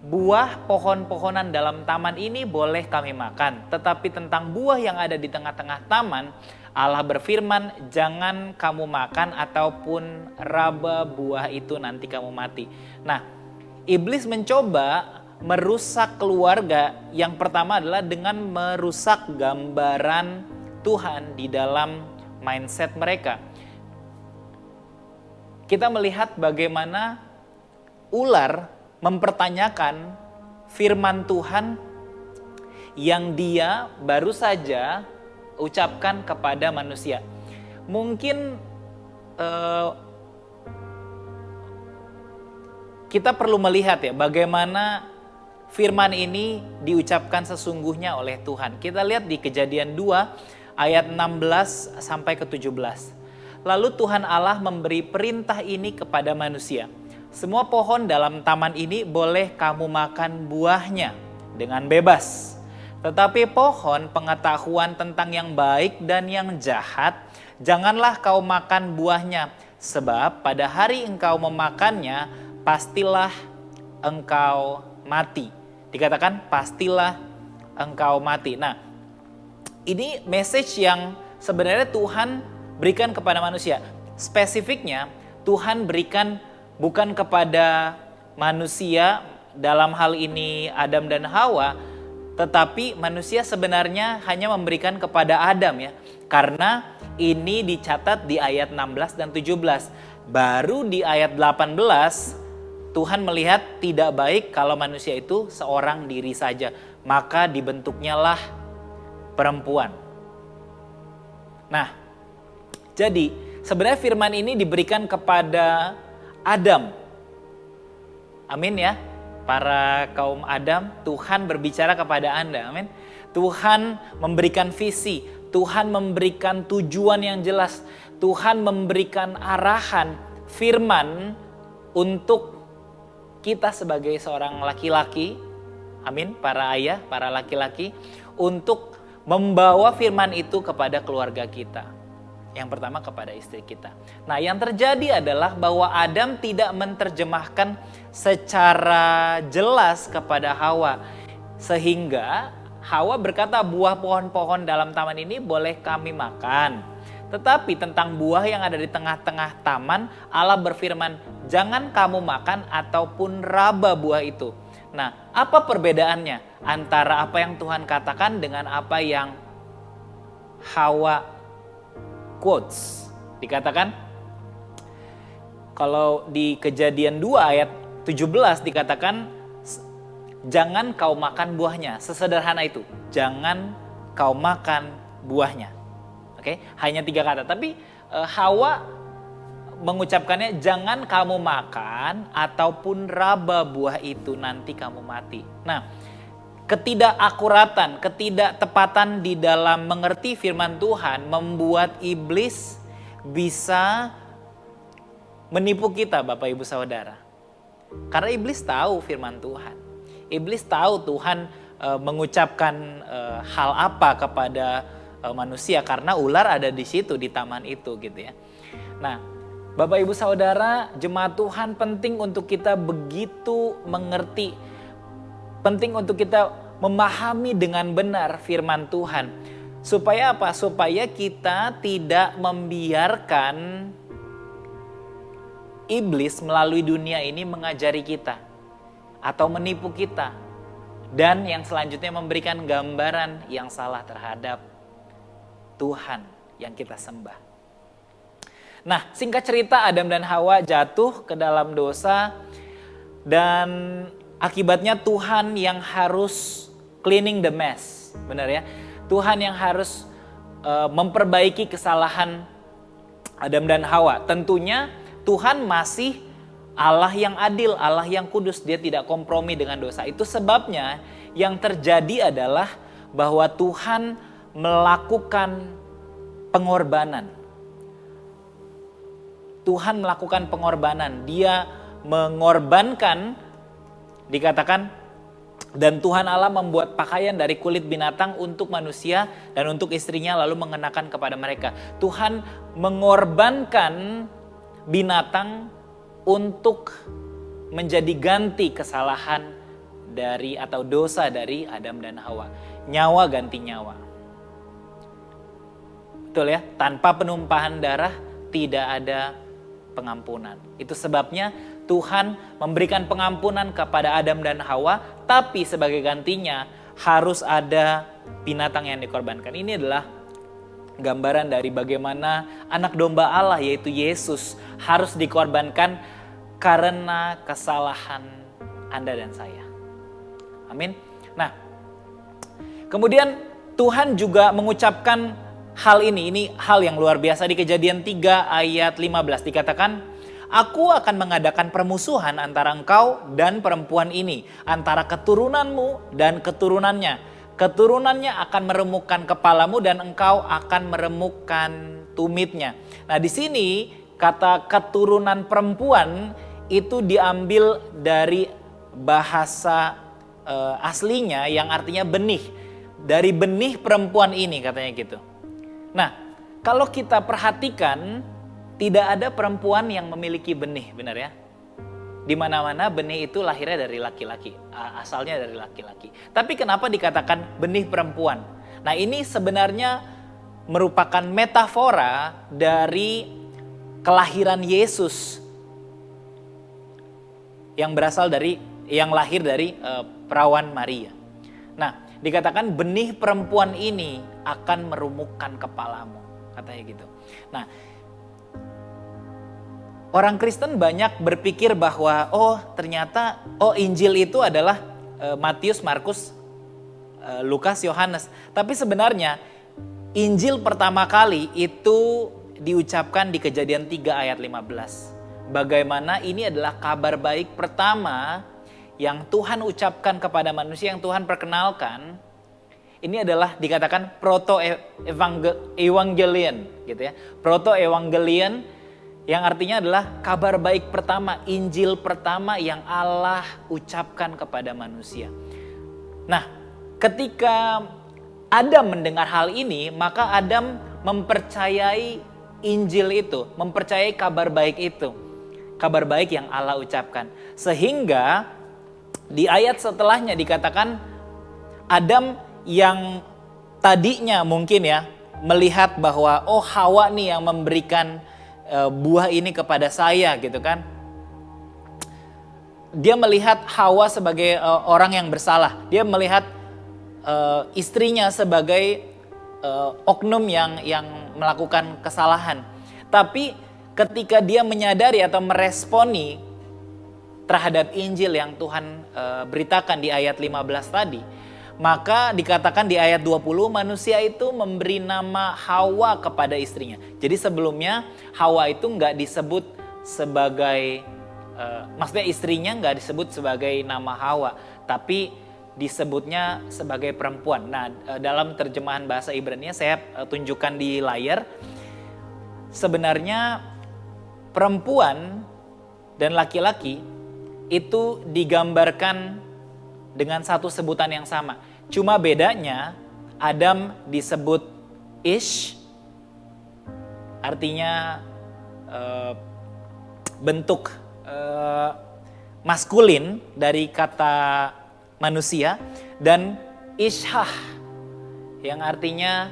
buah pohon-pohonan dalam taman ini boleh kami makan, tetapi tentang buah yang ada di tengah-tengah taman, Allah berfirman, jangan kamu makan ataupun raba buah itu nanti kamu mati. Nah, iblis mencoba merusak keluarga. Yang pertama adalah dengan merusak gambaran Tuhan di dalam mindset mereka. Kita melihat bagaimana ular mempertanyakan firman Tuhan yang dia baru saja ucapkan kepada manusia. Mungkin kita perlu melihat ya bagaimana firman ini diucapkan sesungguhnya oleh Tuhan. Kita lihat di Kejadian 2 ayat 16 sampai ke 17. Lalu Tuhan Allah memberi perintah ini kepada manusia. Semua pohon dalam taman ini boleh kamu makan buahnya dengan bebas. Tetapi pohon pengetahuan tentang yang baik dan yang jahat, janganlah kau makan buahnya. Sebab pada hari engkau memakannya, pastilah engkau mati. Dikatakan pastilah engkau mati. Nah, ini message yang sebenarnya Tuhan berikan kepada manusia. Spesifiknya Tuhan berikan bukan kepada manusia, dalam hal ini Adam dan Hawa, tetapi manusia sebenarnya hanya memberikan kepada Adam ya. Karena ini dicatat di ayat 16 dan 17. Baru di ayat 18 Tuhan melihat tidak baik kalau manusia itu seorang diri saja. Maka dibentuknyalah perempuan. Nah, jadi sebenarnya firman ini diberikan kepada Adam. Amin ya. Para kaum Adam, Tuhan berbicara kepada Anda. Amin. Tuhan memberikan visi, Tuhan memberikan tujuan yang jelas, Tuhan memberikan arahan firman untuk kita sebagai seorang laki-laki. Amin, para ayah, para laki-laki, untuk membawa firman itu kepada keluarga kita. Yang pertama kepada istri kita. Nah, yang terjadi adalah bahwa Adam tidak menerjemahkan secara jelas kepada Hawa. Sehingga Hawa berkata buah pohon-pohon dalam taman ini boleh kami makan. Tetapi tentang buah yang ada di tengah-tengah taman, Allah berfirman, jangan kamu makan ataupun raba buah itu. Nah, apa perbedaannya antara apa yang Tuhan katakan dengan apa yang Hawa quotes? Dikatakan kalau di Kejadian 2 ayat 17 dikatakan jangan kau makan buahnya. Sesederhana itu, jangan kau makan buahnya. Oke, hanya 3 kata, tapi Hawa mengucapkannya jangan kamu makan ataupun raba buah itu nanti kamu mati. Nah, ketidakakuratan, ketidaktepatan di dalam mengerti firman Tuhan membuat iblis bisa menipu kita, Bapak Ibu Saudara. Karena iblis tahu firman Tuhan. Iblis tahu Tuhan mengucapkan hal apa kepada manusia karena ular ada di situ di taman itu gitu ya. Nah, Bapak Ibu Saudara, jemaat Tuhan, penting untuk kita begitu mengerti, penting untuk kita memahami dengan benar firman Tuhan. Supaya apa? Supaya kita tidak membiarkan iblis melalui dunia ini mengajari kita atau menipu kita. Dan yang selanjutnya memberikan gambaran yang salah terhadap Tuhan yang kita sembah. Nah, singkat cerita, Adam dan Hawa jatuh ke dalam dosa dan akibatnya Tuhan yang harus cleaning the mess, benar ya? Tuhan yang harus memperbaiki kesalahan Adam dan Hawa. Tentunya Tuhan masih Allah yang adil, Allah yang kudus, dia tidak kompromi dengan dosa. Itu sebabnya yang terjadi adalah bahwa Tuhan melakukan pengorbanan. Tuhan melakukan pengorbanan. Dia mengorbankan, dikatakan, dan Tuhan Allah membuat pakaian dari kulit binatang untuk manusia dan untuk istrinya lalu mengenakan kepada mereka. Tuhan mengorbankan binatang untuk menjadi ganti kesalahan dari atau dosa dari Adam dan Hawa. Nyawa ganti nyawa. Betul ya, tanpa penumpahan darah tidak ada pengampunan. Itu sebabnya Tuhan memberikan pengampunan kepada Adam dan Hawa, tapi sebagai gantinya harus ada binatang yang dikorbankan. Ini adalah gambaran dari bagaimana anak domba Allah yaitu Yesus harus dikorbankan karena kesalahan Anda dan saya. Amin. Nah, kemudian Tuhan juga mengucapkan hal ini hal yang luar biasa di Kejadian 3 ayat 15 dikatakan, Aku akan mengadakan permusuhan antara engkau dan perempuan ini, antara keturunanmu dan keturunannya. Keturunannya akan meremukkan kepalamu dan engkau akan meremukkan tumitnya. Nah, di sini kata keturunan perempuan itu diambil dari bahasa aslinya yang artinya benih. Dari benih perempuan ini katanya gitu. Nah, kalau kita perhatikan, tidak ada perempuan yang memiliki benih, benar ya? Di mana-mana benih itu lahirnya dari laki-laki, asalnya dari laki-laki. Tapi kenapa dikatakan benih perempuan? Nah, ini sebenarnya merupakan metafora dari kelahiran Yesus yang lahir dari perawan Maria. Nah, dikatakan benih perempuan ini akan merumukkan kepalamu, katanya gitu. Nah, orang Kristen banyak berpikir bahwa ternyata Injil itu adalah Matius, Markus, Lukas, Yohanes. Tapi sebenarnya Injil pertama kali itu diucapkan di Kejadian 3 ayat 15. Bagaimana ini adalah kabar baik pertama yang Tuhan ucapkan kepada manusia, yang Tuhan perkenalkan. Ini adalah dikatakan proto-evangelion gitu ya. Proto-evangelion yang artinya adalah kabar baik pertama, Injil pertama yang Allah ucapkan kepada manusia. Nah, ketika Adam mendengar hal ini, maka Adam mempercayai Injil itu, mempercayai kabar baik itu. Kabar baik yang Allah ucapkan. Sehingga di ayat setelahnya dikatakan Adam yang tadinya mungkin ya melihat bahwa Hawa nih yang memberikan buah ini kepada saya gitu kan. Dia melihat Hawa sebagai orang yang bersalah. Dia melihat istrinya sebagai oknum yang melakukan kesalahan. Tapi ketika dia menyadari atau meresponi terhadap Injil yang Tuhan beritakan di ayat 15 tadi, maka dikatakan di ayat 20 manusia itu memberi nama Hawa kepada istrinya. Jadi sebelumnya Hawa itu nggak disebut sebagai, maksudnya istrinya nggak disebut sebagai nama Hawa, tapi disebutnya sebagai perempuan. Nah, dalam terjemahan bahasa Ibrani saya tunjukkan di layar, sebenarnya perempuan dan laki-laki itu digambarkan dengan satu sebutan yang sama. Cuma bedanya Adam disebut Ish artinya bentuk maskulin dari kata manusia, dan ishah yang artinya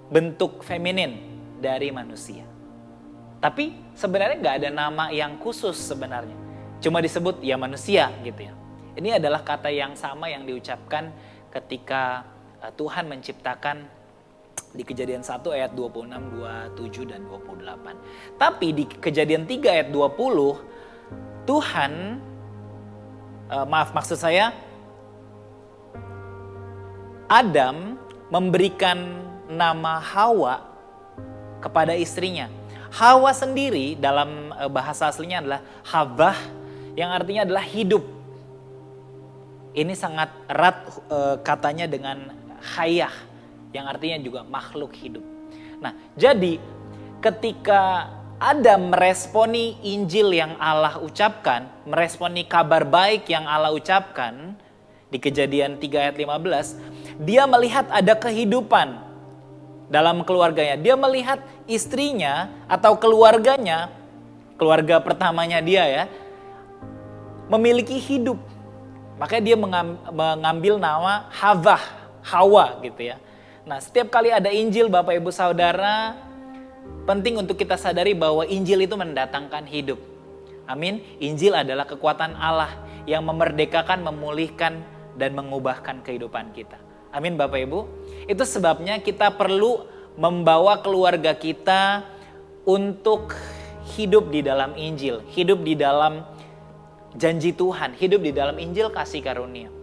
bentuk feminin dari manusia. Tapi sebenarnya nggak ada nama yang khusus sebenarnya. Cuma disebut ya manusia gitu ya. Ini adalah kata yang sama yang diucapkan ketika Tuhan menciptakan di Kejadian 1 ayat 26, 27, dan 28. Tapi di Kejadian 3 ayat 20, Tuhan, maksud saya, Adam memberikan nama Hawa kepada istrinya. Hawa sendiri dalam bahasa aslinya adalah Habah, yang artinya adalah hidup. Ini sangat erat katanya dengan hayah, yang artinya juga makhluk hidup. Nah, jadi ketika Adam meresponi Injil yang Allah ucapkan, meresponi kabar baik yang Allah ucapkan di Kejadian 3 ayat 15, dia melihat ada kehidupan dalam keluarganya. Dia melihat istrinya atau keluarganya, keluarga pertamanya dia ya, memiliki hidup. Makanya dia mengambil nama Hawa gitu ya. Nah, setiap kali ada Injil Bapak Ibu Saudara, penting untuk kita sadari bahwa Injil itu mendatangkan hidup. Amin. Injil adalah kekuatan Allah yang memerdekakan, memulihkan, dan mengubahkan kehidupan kita. Amin Bapak Ibu. Itu sebabnya kita perlu membawa keluarga kita untuk hidup di dalam Injil, hidup di dalam janji Tuhan, hidup di dalam Injil kasih karunia,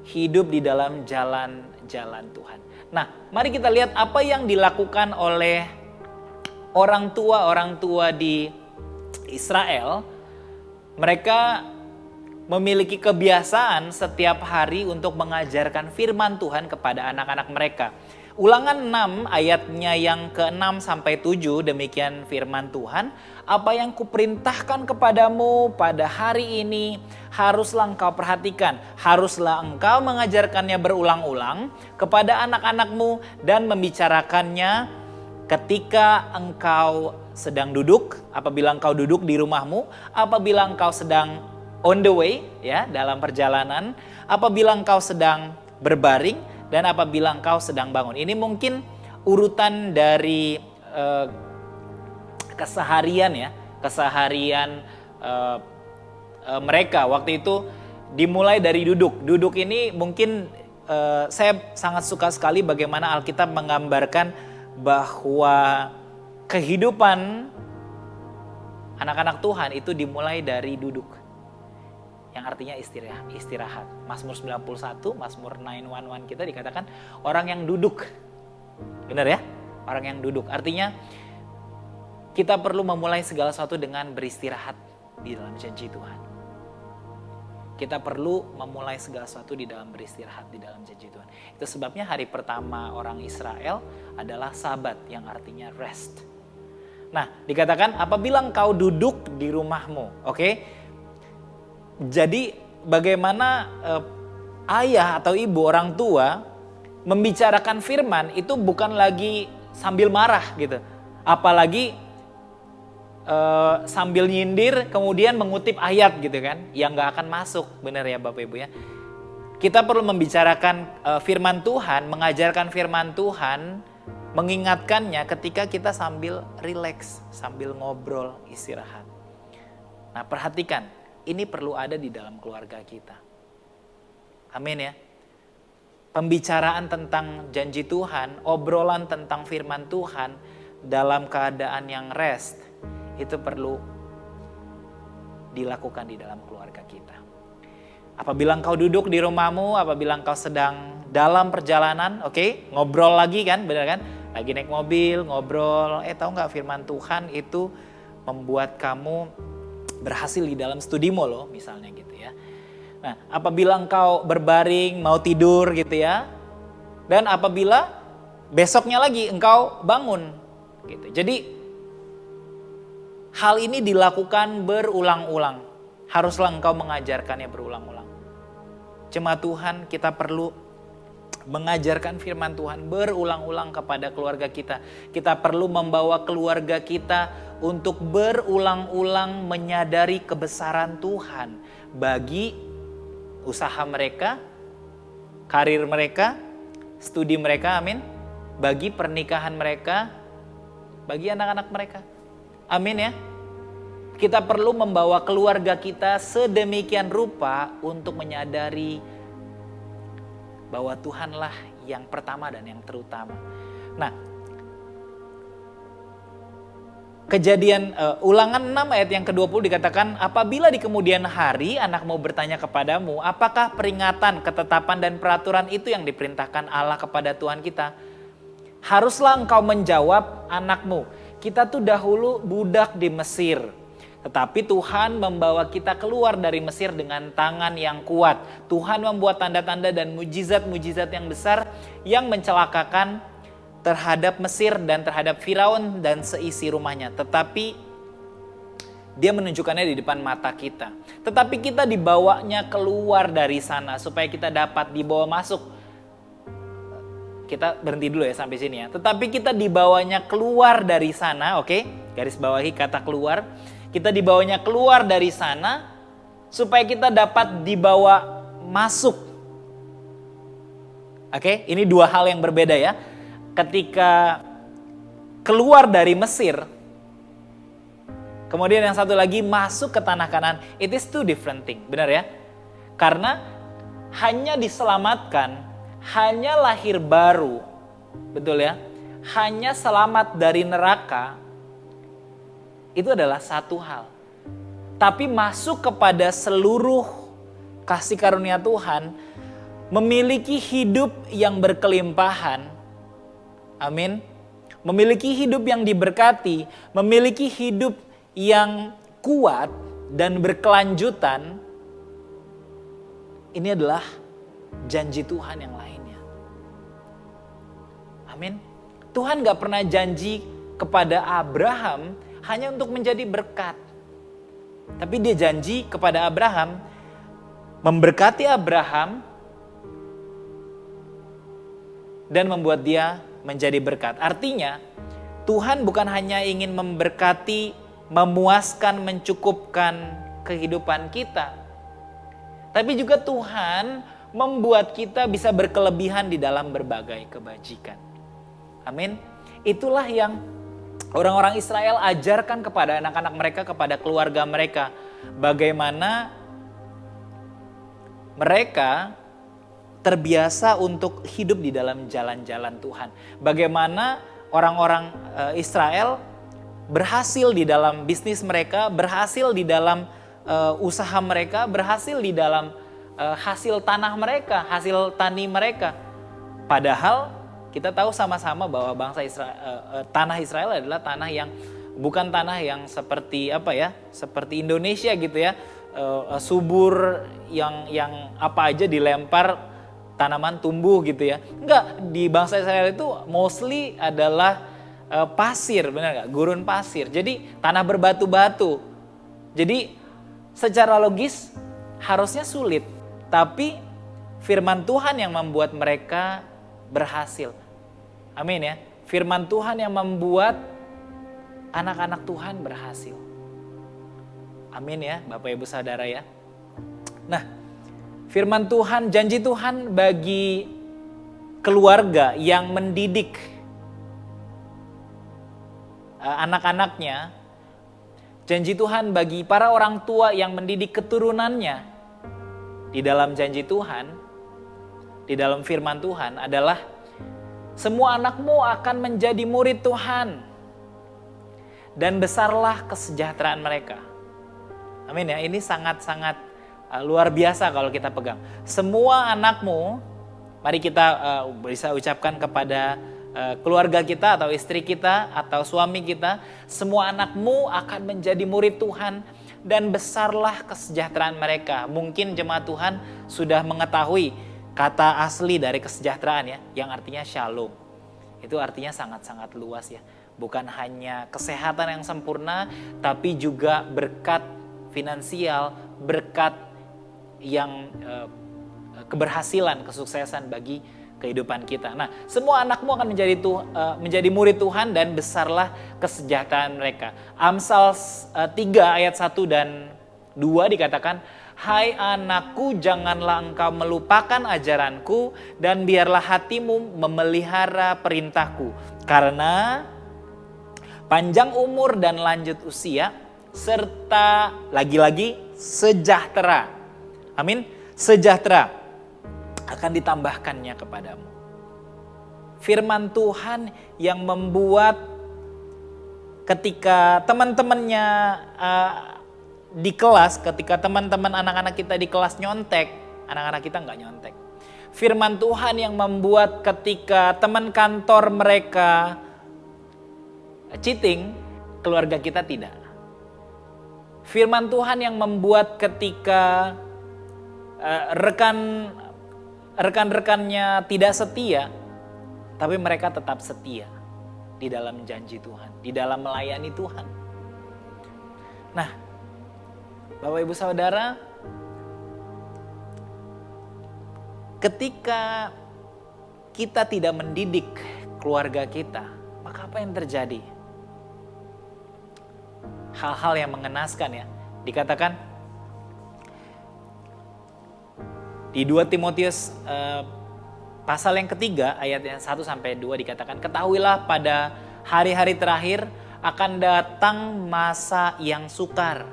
hidup di dalam jalan-jalan Tuhan. Nah, mari kita lihat apa yang dilakukan oleh orang tua di Israel. Mereka memiliki kebiasaan setiap hari untuk mengajarkan firman Tuhan kepada anak-anak mereka. Ulangan 6 ayatnya yang ke-6 sampai 7, demikian firman Tuhan. Apa yang kuperintahkan kepadamu pada hari ini haruslah engkau perhatikan. Haruslah engkau mengajarkannya berulang-ulang kepada anak-anakmu dan membicarakannya ketika engkau sedang duduk, apabila engkau duduk di rumahmu, apabila engkau sedang on the way ya dalam perjalanan, apabila engkau sedang berbaring, dan apabila engkau sedang bangun. Ini mungkin urutan dari keseharian ya, keseharian mereka waktu itu dimulai dari duduk. Duduk ini mungkin saya sangat suka sekali bagaimana Alkitab menggambarkan bahwa kehidupan anak-anak Tuhan itu dimulai dari duduk, yang artinya istirahat. Mazmur 91, Mazmur 911 kita dikatakan orang yang duduk. Benar ya? Orang yang duduk. Artinya kita perlu memulai segala sesuatu dengan beristirahat di dalam janji Tuhan. Kita perlu memulai segala sesuatu di dalam beristirahat di dalam janji Tuhan. Itu sebabnya hari pertama orang Israel adalah Sabat, yang artinya rest. Nah, dikatakan apabila engkau duduk di rumahmu, oke? Jadi bagaimana ayah atau ibu orang tua membicarakan firman itu bukan lagi sambil marah gitu. Apalagi sambil nyindir kemudian mengutip ayat gitu kan. Yang gak akan masuk, benar ya Bapak Ibu ya. Kita perlu membicarakan firman Tuhan, mengajarkan firman Tuhan, mengingatkannya ketika kita sambil rileks, sambil ngobrol, istirahat. Nah, perhatikan. Ini perlu ada di dalam keluarga kita. Amin ya. Pembicaraan tentang janji Tuhan, obrolan tentang firman Tuhan dalam keadaan yang rest, itu perlu dilakukan di dalam keluarga kita. Apabila engkau duduk di rumahmu, apabila engkau sedang dalam perjalanan, oke, ngobrol lagi kan, benar kan? Lagi naik mobil, ngobrol, tahu nggak firman Tuhan itu membuat kamu berhasil di dalam studimu loh, misalnya gitu ya. Nah, apabila engkau berbaring, mau tidur gitu ya, dan apabila besoknya lagi engkau bangun gitu. Jadi hal ini dilakukan berulang-ulang. Haruslah engkau mengajarkannya berulang-ulang. Jemaat Tuhan, kita perlu mengajarkan firman Tuhan berulang-ulang kepada keluarga kita. Kita perlu membawa keluarga kita untuk berulang-ulang menyadari kebesaran Tuhan bagi usaha mereka, karir mereka, studi mereka, amin. Bagi pernikahan mereka, bagi anak-anak mereka. Amin ya. Kita perlu membawa keluarga kita sedemikian rupa untuk menyadari bahwa Tuhanlah yang pertama dan yang terutama. Nah, Kejadian Ulangan 6 ayat yang ke-20 dikatakan, apabila di kemudian hari anakmu bertanya kepadamu, apakah peringatan, ketetapan dan peraturan itu yang diperintahkan Allah kepada Tuhan kita? Haruslah engkau menjawab, anakmu, kita tuh dahulu budak di Mesir. Tetapi Tuhan membawa kita keluar dari Mesir dengan tangan yang kuat. Tuhan membuat tanda-tanda dan mujizat-mujizat yang besar yang mencelakakan terhadap Mesir dan terhadap Firaun dan seisi rumahnya. Tetapi dia menunjukkannya di depan mata kita. Tetapi kita dibawanya keluar dari sana supaya kita dapat dibawa masuk. Kita berhenti dulu ya sampai sini ya. Tetapi kita dibawanya keluar dari sana, oke? Garis bawahi kata keluar. Kita dibawanya keluar dari sana supaya kita dapat dibawa masuk. Oke, ini dua hal yang berbeda ya. Ketika keluar dari Mesir, kemudian yang satu lagi masuk ke tanah Kanaan, it is two different thing, benar ya? Karena hanya diselamatkan, hanya lahir baru, betul ya? Hanya selamat dari neraka, itu adalah satu hal. Tapi masuk kepada seluruh kasih karunia Tuhan, memiliki hidup yang berkelimpahan, amin. Memiliki hidup yang diberkati, memiliki hidup yang kuat dan berkelanjutan. Ini adalah janji Tuhan yang lainnya. Amin. Tuhan gak pernah janji kepada Abraham hanya untuk menjadi berkat. Tapi dia janji kepada Abraham, memberkati Abraham dan membuat dia menjadi berkat. Artinya Tuhan bukan hanya ingin memberkati, memuaskan, mencukupkan kehidupan kita, tapi juga Tuhan membuat kita bisa berkelebihan di dalam berbagai kebajikan. Amin. Itulah yang orang-orang Israel ajarkan kepada anak-anak mereka, kepada keluarga mereka. Bagaimana mereka terbiasa untuk hidup di dalam jalan-jalan Tuhan. Bagaimana orang-orang Israel berhasil di dalam bisnis mereka, berhasil di dalam usaha mereka, berhasil di dalam hasil tanah mereka, hasil tani mereka. Padahal kita tahu sama-sama bahwa bangsa Israel, tanah Israel adalah tanah yang bukan tanah yang seperti seperti Indonesia gitu ya, subur yang apa aja dilempar tanaman tumbuh gitu ya. Enggak, di bangsa Israel itu mostly adalah pasir, benar nggak? Gurun pasir. Jadi tanah berbatu-batu. Jadi secara logis harusnya sulit, tapi firman Tuhan yang membuat mereka berhasil. Amin ya. Firman Tuhan yang membuat anak-anak Tuhan berhasil. Amin ya, Bapak Ibu Saudara ya. Nah, firman Tuhan, janji Tuhan bagi keluarga yang mendidik anak-anaknya, janji Tuhan bagi para orang tua yang mendidik keturunannya di dalam janji Tuhan, di dalam firman Tuhan adalah semua anakmu akan menjadi murid Tuhan dan besarlah kesejahteraan mereka. Amin ya, ini sangat-sangat luar biasa kalau kita pegang. Semua anakmu, mari kita bisa ucapkan kepada keluarga kita atau istri kita atau suami kita, semua anakmu akan menjadi murid Tuhan dan besarlah kesejahteraan mereka. Mungkin jemaat Tuhan sudah mengetahui kata asli dari kesejahteraan ya, yang artinya shalom. Itu artinya sangat-sangat luas ya. Bukan hanya kesehatan yang sempurna, tapi juga berkat finansial, berkat yang keberhasilan, kesuksesan bagi kehidupan kita. Nah, semua anakmu akan menjadi murid Tuhan dan besarlah kesejahteraan mereka. Amsal 3 ayat 1 dan 2 dikatakan, hai anakku, janganlah engkau melupakan ajaranku dan biarlah hatimu memelihara perintahku. Karena panjang umur dan lanjut usia serta lagi-lagi sejahtera. Amin. Sejahtera akan ditambahkannya kepadamu. Firman Tuhan yang membuat ketika teman-temannya di kelas, ketika teman-teman anak-anak kita di kelas nyontek, anak-anak kita nggak nyontek. Firman Tuhan yang membuat ketika teman kantor mereka cheating, keluarga kita tidak. Firman Tuhan yang membuat ketika rekan-rekannya tidak setia, tapi mereka tetap setia di dalam janji Tuhan, di dalam melayani Tuhan. Nah, Bapak Ibu Saudara, ketika kita tidak mendidik keluarga kita, maka apa yang terjadi? Hal-hal yang mengenaskan ya. Dikatakan di 2 Timotius pasal yang ketiga ayat yang 1 sampai 2 dikatakan, ketahuilah pada hari-hari terakhir akan datang masa yang sukar.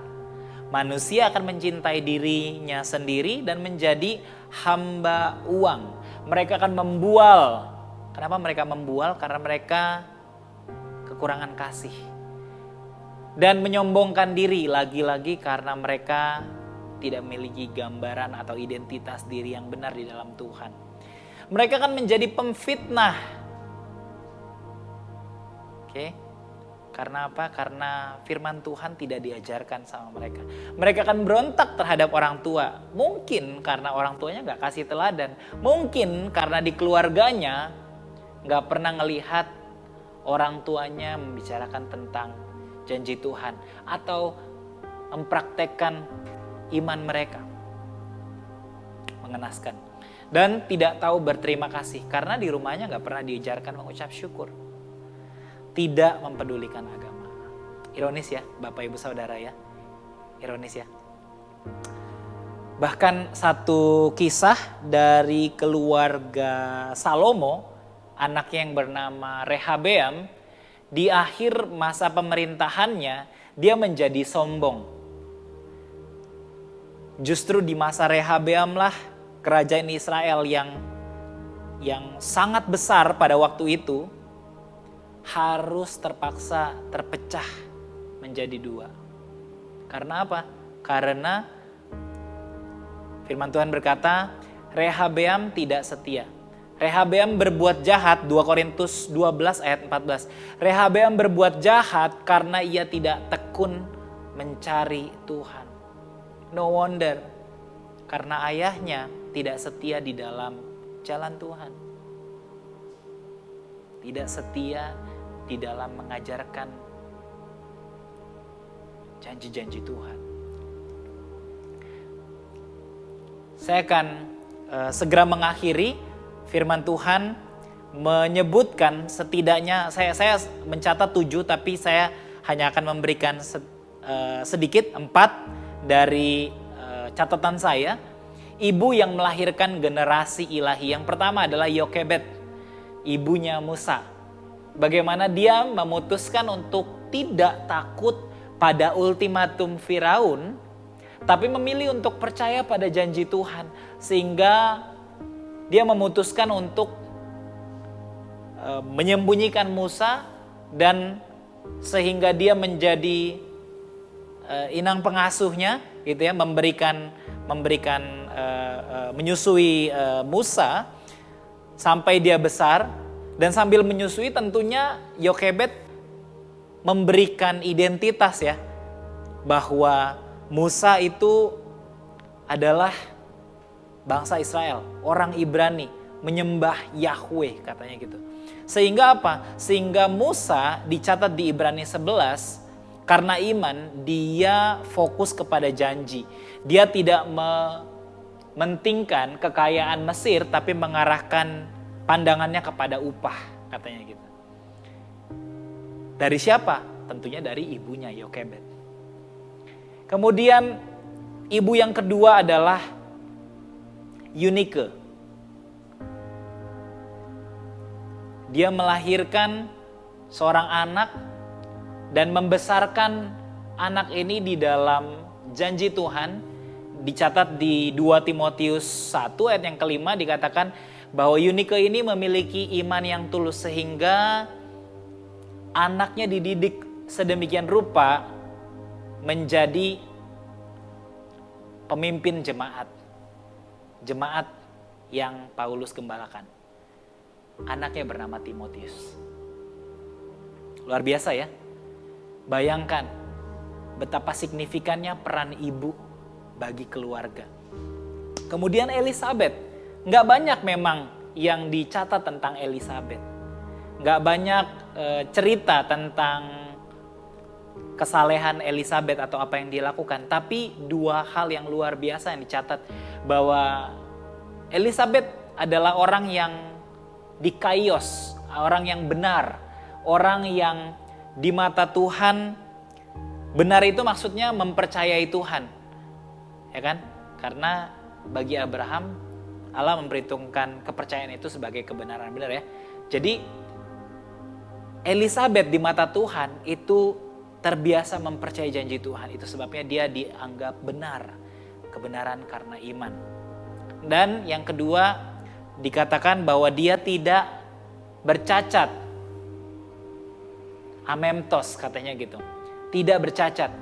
Manusia akan mencintai dirinya sendiri dan menjadi hamba uang. Mereka akan membual. Kenapa mereka membual? Karena mereka kekurangan kasih. Dan menyombongkan diri lagi-lagi karena mereka tidak memiliki gambaran atau identitas diri yang benar di dalam Tuhan. Mereka akan menjadi pemfitnah. Oke. Karena apa? Karena firman Tuhan tidak diajarkan sama mereka. Mereka akan berontak terhadap orang tua. Mungkin karena orang tuanya gak kasih teladan. Mungkin karena di keluarganya gak pernah ngelihat orang tuanya membicarakan tentang janji Tuhan. Atau mempraktekkan iman mereka. Mengenaskan. Dan tidak tahu berterima kasih. Karena di rumahnya gak pernah diajarkan mengucap syukur. Tidak mempedulikan agama. Ironis ya Bapak Ibu Saudara ya. Ironis ya. Bahkan satu kisah dari keluarga Salomo, anaknya yang bernama Rehabeam, di akhir masa pemerintahannya dia menjadi sombong. Justru di masa Rehabeam lah kerajaan Israel yang sangat besar pada waktu itu harus terpaksa terpecah menjadi 2. Karena apa? Karena firman Tuhan berkata, Rehabeam tidak setia. Rehabeam berbuat jahat, 2 Korintus 12 ayat 14. Rehabeam berbuat jahat karena ia tidak tekun mencari Tuhan. No wonder, karena ayahnya tidak setia di dalam jalan Tuhan. Tidak setia di dalam mengajarkan janji-janji Tuhan. Saya akan segera mengakhiri. Firman Tuhan menyebutkan setidaknya, saya mencatat 7 tapi saya hanya akan memberikan sedikit 4 dari catatan saya. Ibu yang melahirkan generasi ilahi. Yang pertama adalah Yokebed, ibunya Musa. Bagaimana dia memutuskan untuk tidak takut pada ultimatum Firaun, tapi memilih untuk percaya pada janji Tuhan. Sehingga dia memutuskan untuk menyembunyikan Musa dan sehingga dia menjadi inang pengasuhnya, gitu ya, menyusui Musa sampai dia besar. Dan sambil menyusui tentunya Yokebed memberikan identitas ya, bahwa Musa itu adalah bangsa Israel, orang Ibrani, menyembah Yahweh katanya gitu. Sehingga apa? Sehingga Musa dicatat di Ibrani 11, karena iman dia fokus kepada janji. Dia tidak mementingkan kekayaan Mesir tapi mengarahkan pandangannya kepada upah, katanya gitu. Dari siapa? Tentunya dari ibunya Yokebed. Kemudian ibu yang kedua adalah Eunike. Dia melahirkan seorang anak dan membesarkan anak ini di dalam janji Tuhan. Dicatat di 2 Timotius 1 ayat yang kelima dikatakan bahwa Eunike ini memiliki iman yang tulus sehingga anaknya dididik sedemikian rupa menjadi pemimpin jemaat. Jemaat yang Paulus gembalakan. Anaknya bernama Timotius. Luar biasa ya. Bayangkan betapa signifikannya peran ibu bagi keluarga. Kemudian Elizabeth. Nggak banyak memang yang dicatat tentang Elizabeth. Nggak banyak cerita tentang kesalehan Elizabeth atau apa yang dia lakukan. Tapi 2 hal yang luar biasa yang dicatat. Bahwa Elizabeth adalah orang yang dikaios, orang yang benar, orang yang di mata Tuhan, benar itu maksudnya mempercayai Tuhan, ya kan? Karena bagi Abraham, Allah memperhitungkan kepercayaan itu sebagai kebenaran, benar ya. Jadi Elizabeth di mata Tuhan itu terbiasa mempercayai janji Tuhan, itu sebabnya dia dianggap benar, kebenaran karena iman. Dan yang kedua, dikatakan bahwa dia tidak bercacat. Amemtos katanya gitu. Tidak bercacat.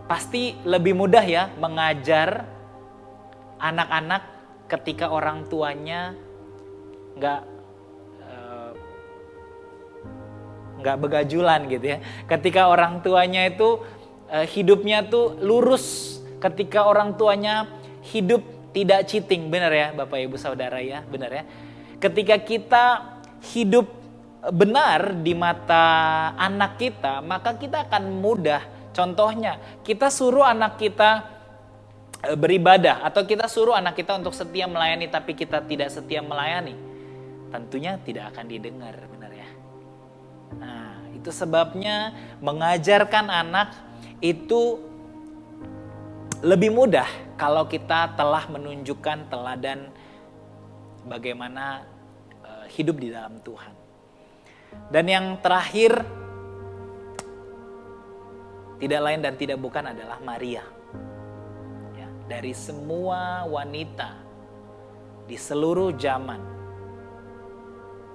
Pasti lebih mudah ya mengajar anak-anak ketika orang tuanya nggak begajulan gitu ya. Ketika orang tuanya itu hidupnya tuh lurus. Ketika orang tuanya hidup tidak cheating, benar ya Bapak Ibu Saudara ya, benar ya. Ketika kita hidup benar di mata anak kita, maka kita akan mudah. Contohnya, kita suruh anak kita beribadah atau kita suruh anak kita untuk setia melayani tapi kita tidak setia melayani. Tentunya tidak akan didengar, benar ya. Nah, itu sebabnya mengajarkan anak itu lebih mudah kalau kita telah menunjukkan teladan bagaimana hidup di dalam Tuhan. Dan yang terakhir, tidak lain dan tidak bukan adalah Maria. Ya, dari semua wanita di seluruh zaman,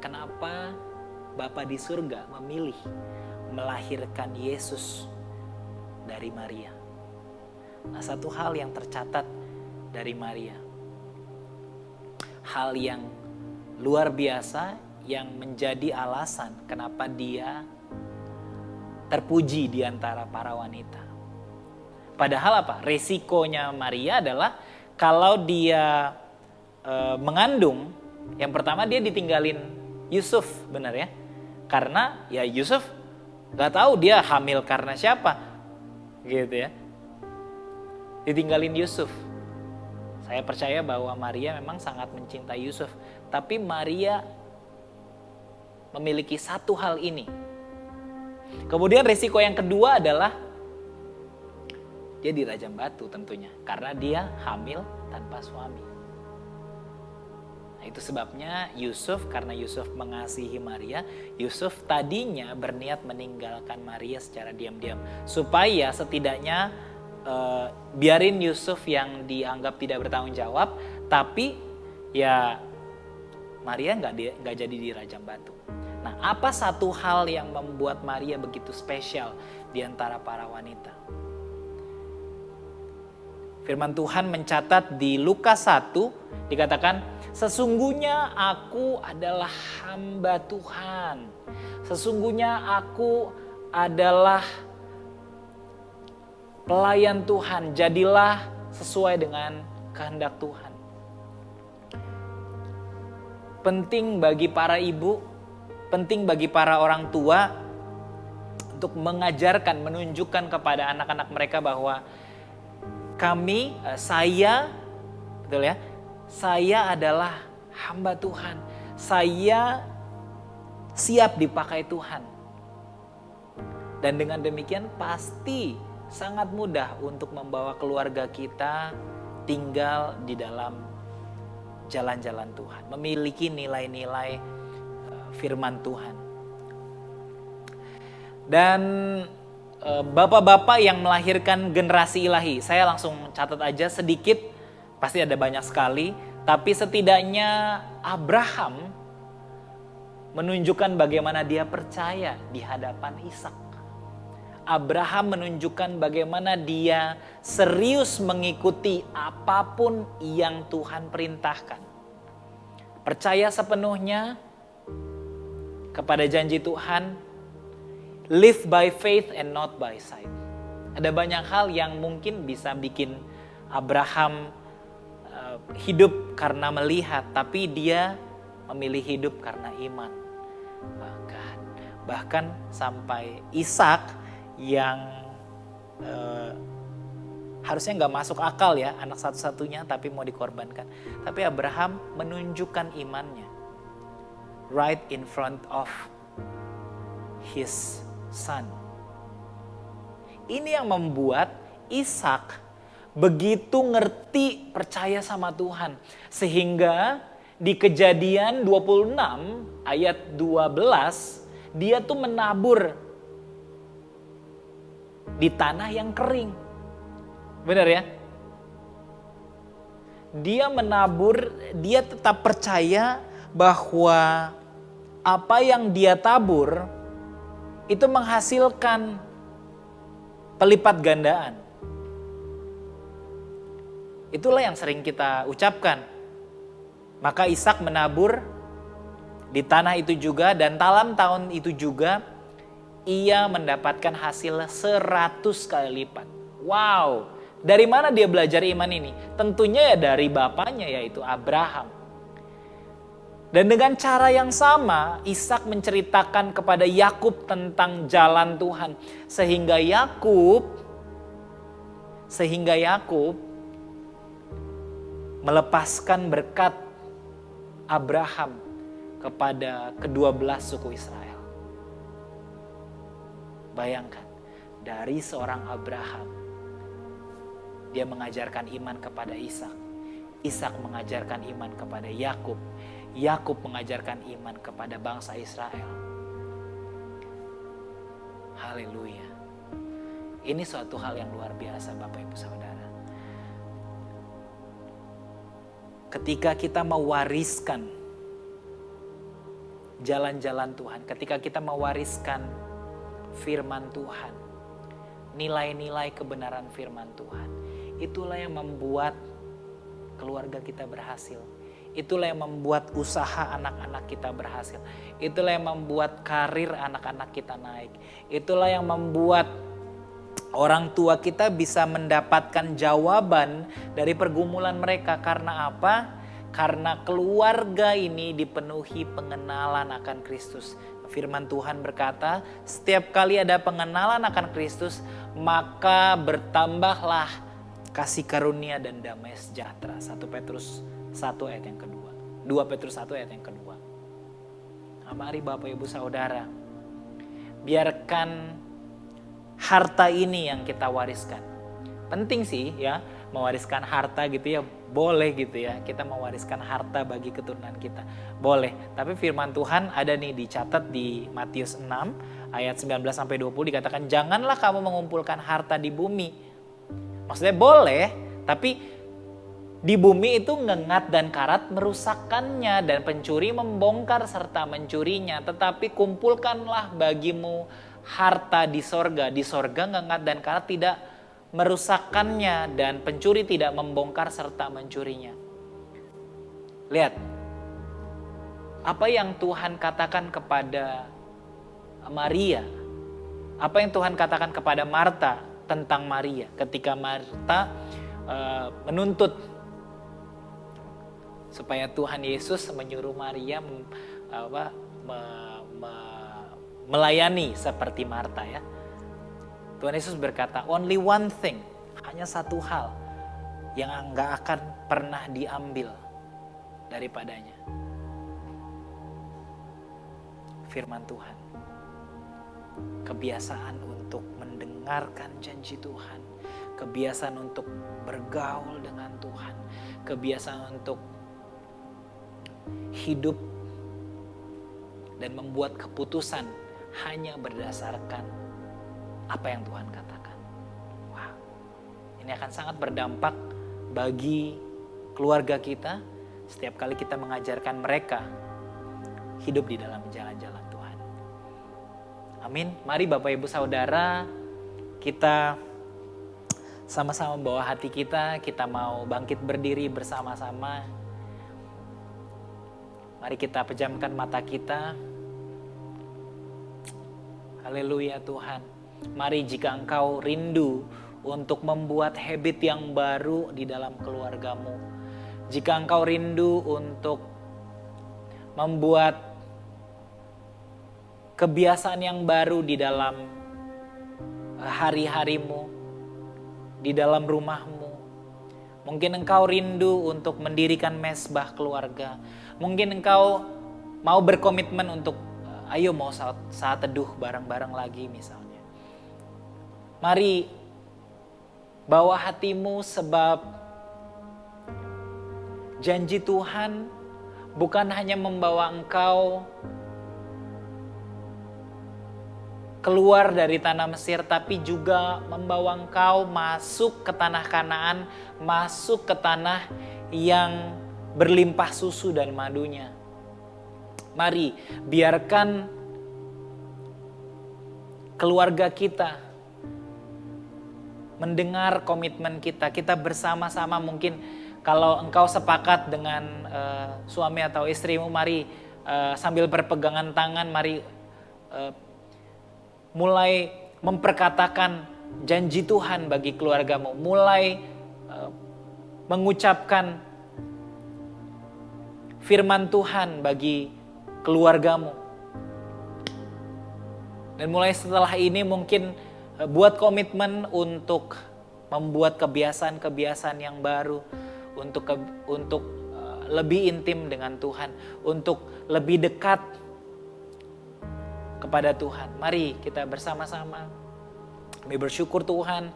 kenapa Bapa di surga memilih melahirkan Yesus dari Maria? Nah, satu hal yang tercatat dari Maria, hal yang luar biasa yang menjadi alasan kenapa dia terpuji di antara para wanita. Padahal apa? Resikonya Maria adalah kalau dia mengandung, yang pertama dia ditinggalin Yusuf, benar ya? Karena ya Yusuf gak tahu dia hamil karena siapa, gitu ya. Ditinggalin Yusuf. Saya percaya bahwa Maria memang sangat mencintai Yusuf. Tapi Maria memiliki satu hal ini. Kemudian risiko yang kedua adalah dia dirajam batu tentunya. Karena dia hamil tanpa suami. Nah, itu sebabnya Yusuf, karena Yusuf mengasihi Maria, Yusuf tadinya berniat meninggalkan Maria secara diam-diam. Supaya setidaknya biarin Yusuf yang dianggap tidak bertanggung jawab, tapi ya Maria nggak jadi dirajam batu. Nah, apa satu hal yang membuat Maria begitu spesial di antara para wanita? Firman Tuhan mencatat di Lukas 1 dikatakan, sesungguhnya aku adalah hamba Tuhan. Sesungguhnya aku adalah pelayan Tuhan, jadilah sesuai dengan kehendak Tuhan. Penting bagi para ibu, penting bagi para orang tua untuk mengajarkan, menunjukkan kepada anak-anak mereka bahwa saya adalah hamba Tuhan. saya siap dipakai Tuhan. Dan dengan demikian pasti sangat mudah untuk membawa keluarga kita tinggal di dalam jalan-jalan Tuhan, memiliki nilai-nilai firman Tuhan. Dan bapak-bapak yang melahirkan generasi ilahi, saya langsung catat aja sedikit, pasti ada banyak sekali, tapi setidaknya Abraham menunjukkan bagaimana dia percaya di hadapan Ishak. Abraham menunjukkan bagaimana dia serius mengikuti apapun yang Tuhan perintahkan. Percaya sepenuhnya kepada janji Tuhan, live by faith and not by sight. Ada banyak hal yang mungkin bisa bikin Abraham hidup karena melihat, tapi dia memilih hidup karena iman. Bahkan sampai Ishak yang harusnya nggak masuk akal ya, anak satu-satunya tapi mau dikorbankan. Tapi Abraham menunjukkan imannya right in front of his son. Ini yang membuat Ishak begitu ngerti percaya sama Tuhan. Sehingga di Kejadian 26 ayat 12 dia tuh menabur di tanah yang kering. Benar ya? Dia menabur, dia tetap percaya bahwa apa yang dia tabur itu menghasilkan pelipat gandaan. Itulah yang sering kita ucapkan. Maka Ishak menabur di tanah itu juga, dan dalam tahun itu juga ia mendapatkan hasil 100 kali lipat. Wow, dari mana dia belajar iman ini? Tentunya ya dari bapaknya, yaitu Abraham. Dan dengan cara yang sama, Ishak menceritakan kepada Yakub tentang jalan Tuhan. Sehingga Yakub melepaskan berkat Abraham kepada kedua-belas suku Israel. Bayangkan, dari seorang Abraham, dia mengajarkan iman kepada Ishak. Ishak mengajarkan iman kepada Yakub. Yakub mengajarkan iman kepada bangsa Israel. Haleluya. Ini suatu hal yang luar biasa, Bapak Ibu Saudara. Ketika kita mewariskan jalan-jalan Tuhan, ketika kita mewariskan firman Tuhan, nilai-nilai kebenaran firman Tuhan, itulah yang membuat keluarga kita berhasil. Itulah yang membuat usaha anak-anak kita berhasil. Itulah yang membuat karir anak-anak kita naik. Itulah yang membuat orang tua kita bisa mendapatkan jawaban dari pergumulan mereka. Karena apa? Karena keluarga ini dipenuhi pengenalan akan Kristus. Firman Tuhan berkata, setiap kali ada pengenalan akan Kristus, maka bertambahlah kasih karunia dan damai sejahtera. 1 Petrus 1 ayat yang kedua. 2 Petrus 1 ayat yang kedua. Nah, mari Bapak Ibu Saudara, biarkan harta ini yang kita wariskan. Penting sih ya, mewariskan harta gitu ya, boleh gitu ya. Kita mewariskan harta bagi keturunan kita, boleh. Tapi firman Tuhan ada nih dicatat di Matius 6 ayat 19-20 dikatakan, janganlah kamu mengumpulkan harta di bumi. Maksudnya boleh, tapi di bumi itu ngengat dan karat merusakkannya, dan pencuri membongkar serta mencurinya. Tetapi kumpulkanlah bagimu harta di sorga. Di sorga ngengat dan karat tidak merusakkannya, dan pencuri tidak membongkar serta mencurinya. Lihat, apa yang Tuhan katakan kepada Maria, apa yang Tuhan katakan kepada Marta tentang Maria, ketika Marta menuntut supaya Tuhan Yesus menyuruh Maria melayani seperti Marta ya. Tuhan Yesus berkata, only one thing, hanya satu hal yang enggak akan pernah diambil daripadanya. firman Tuhan. Kebiasaan untuk mendengarkan janji Tuhan. Kebiasaan untuk bergaul dengan Tuhan. Kebiasaan untuk hidup dan membuat keputusan hanya berdasarkan apa yang Tuhan katakan. Wah, ini akan sangat berdampak bagi keluarga kita setiap kali kita mengajarkan mereka hidup di dalam jalan-jalan Tuhan. Amin. Mari Bapak Ibu Saudara, kita sama-sama bawa hati kita mau bangkit berdiri bersama-sama. Mari kita pejamkan mata kita. Haleluya Tuhan. Mari jika Engkau rindu untuk membuat habit yang baru di dalam keluargamu. Jika Engkau rindu untuk membuat kebiasaan yang baru di dalam hari-harimu, di dalam rumahmu. Mungkin engkau rindu untuk mendirikan mesbah keluarga. Mungkin engkau mau berkomitmen untuk ayo mau saat teduh bareng-bareng lagi misalnya. Mari bawa hatimu, sebab janji Tuhan bukan hanya membawa engkau keluar dari tanah Mesir, tapi juga membawa engkau masuk ke tanah Kanaan, masuk ke tanah yang berlimpah susu dan madunya. Mari biarkan keluarga kita mendengar komitmen kita. Kita bersama-sama, mungkin kalau engkau sepakat dengan suami atau istrimu, mari sambil berpegangan tangan, mari mulai memperkatakan janji Tuhan bagi keluargamu. Mulai mengucapkan firman Tuhan bagi keluargamu. Dan mulai setelah ini mungkin buat komitmen untuk membuat kebiasaan-kebiasaan yang baru. Untuk lebih intim dengan Tuhan. Untuk lebih dekat kepada Tuhan. Mari kita bersama-sama. Kami bersyukur Tuhan.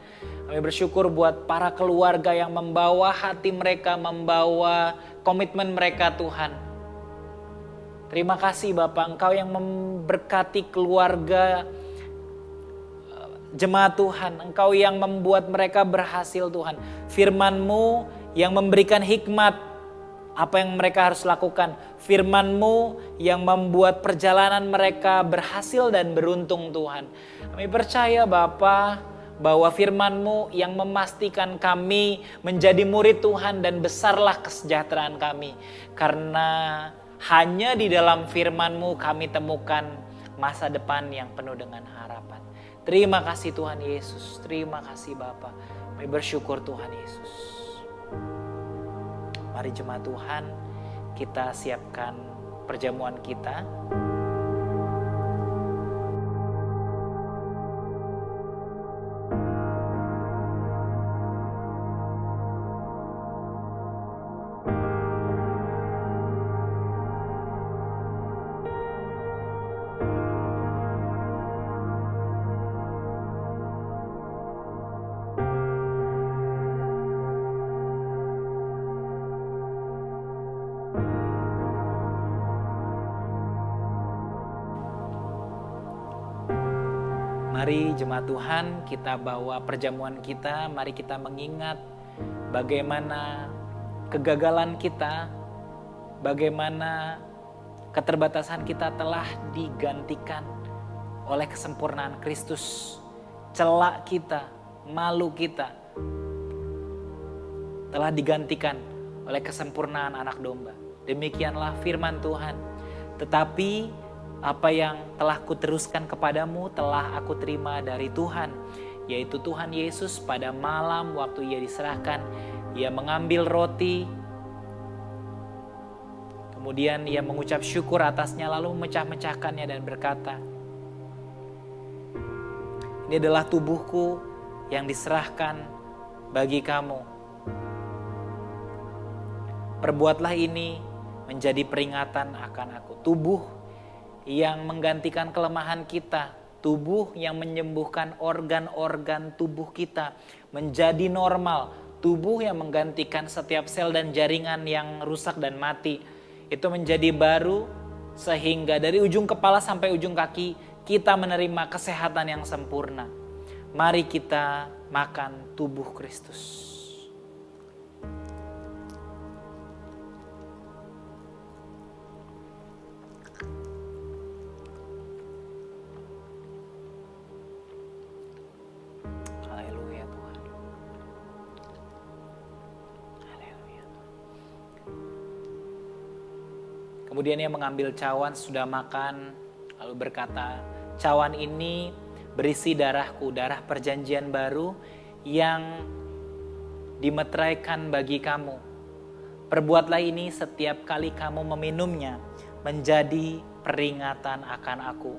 Kami bersyukur buat para keluarga yang membawa hati mereka, membawa komitmen mereka Tuhan. Terima kasih Bapak, Engkau yang memberkati keluarga jemaat Tuhan. Engkau yang membuat mereka berhasil Tuhan. Firman-Mu yang memberikan hikmat apa yang mereka harus lakukan. Firman-Mu yang membuat perjalanan mereka berhasil dan beruntung Tuhan. Kami percaya Bapa bahwa firman-Mu yang memastikan kami menjadi murid Tuhan dan besarlah kesejahteraan kami. Karena hanya di dalam firman-Mu kami temukan masa depan yang penuh dengan harapan. Terima kasih Tuhan Yesus. Terima kasih Bapa. Kami bersyukur Tuhan Yesus. Mari jemaat Tuhan, kita siapkan perjamuan kita. Mari jemaat Tuhan, kita bawa perjamuan kita, mari kita mengingat bagaimana kegagalan kita, bagaimana keterbatasan kita telah digantikan oleh kesempurnaan Kristus. Celak kita, malu kita telah digantikan oleh kesempurnaan anak domba. Demikianlah firman Tuhan. Tetapi apa yang telah kuteruskan kepadamu telah aku terima dari Tuhan, yaitu Tuhan Yesus pada malam waktu ia diserahkan, ia mengambil roti, kemudian ia mengucap syukur atasnya lalu memecah-mecahkannya dan berkata, ini adalah tubuhku yang diserahkan bagi kamu. Perbuatlah ini menjadi peringatan akan aku. Tubuh yang menggantikan kelemahan kita, tubuh yang menyembuhkan organ-organ tubuh kita menjadi normal, tubuh yang menggantikan setiap sel dan jaringan yang rusak dan mati, itu menjadi baru, sehingga dari ujung kepala sampai ujung kaki kita menerima kesehatan yang sempurna. Mari kita makan tubuh Kristus. Haleluya Tuhan. Haleluya. Kemudian ia mengambil cawan sudah makan, lalu berkata, cawan ini berisi darahku, darah perjanjian baru yang dimeteraikan bagi kamu. Perbuatlah ini setiap kali kamu meminumnya, menjadi peringatan akan aku.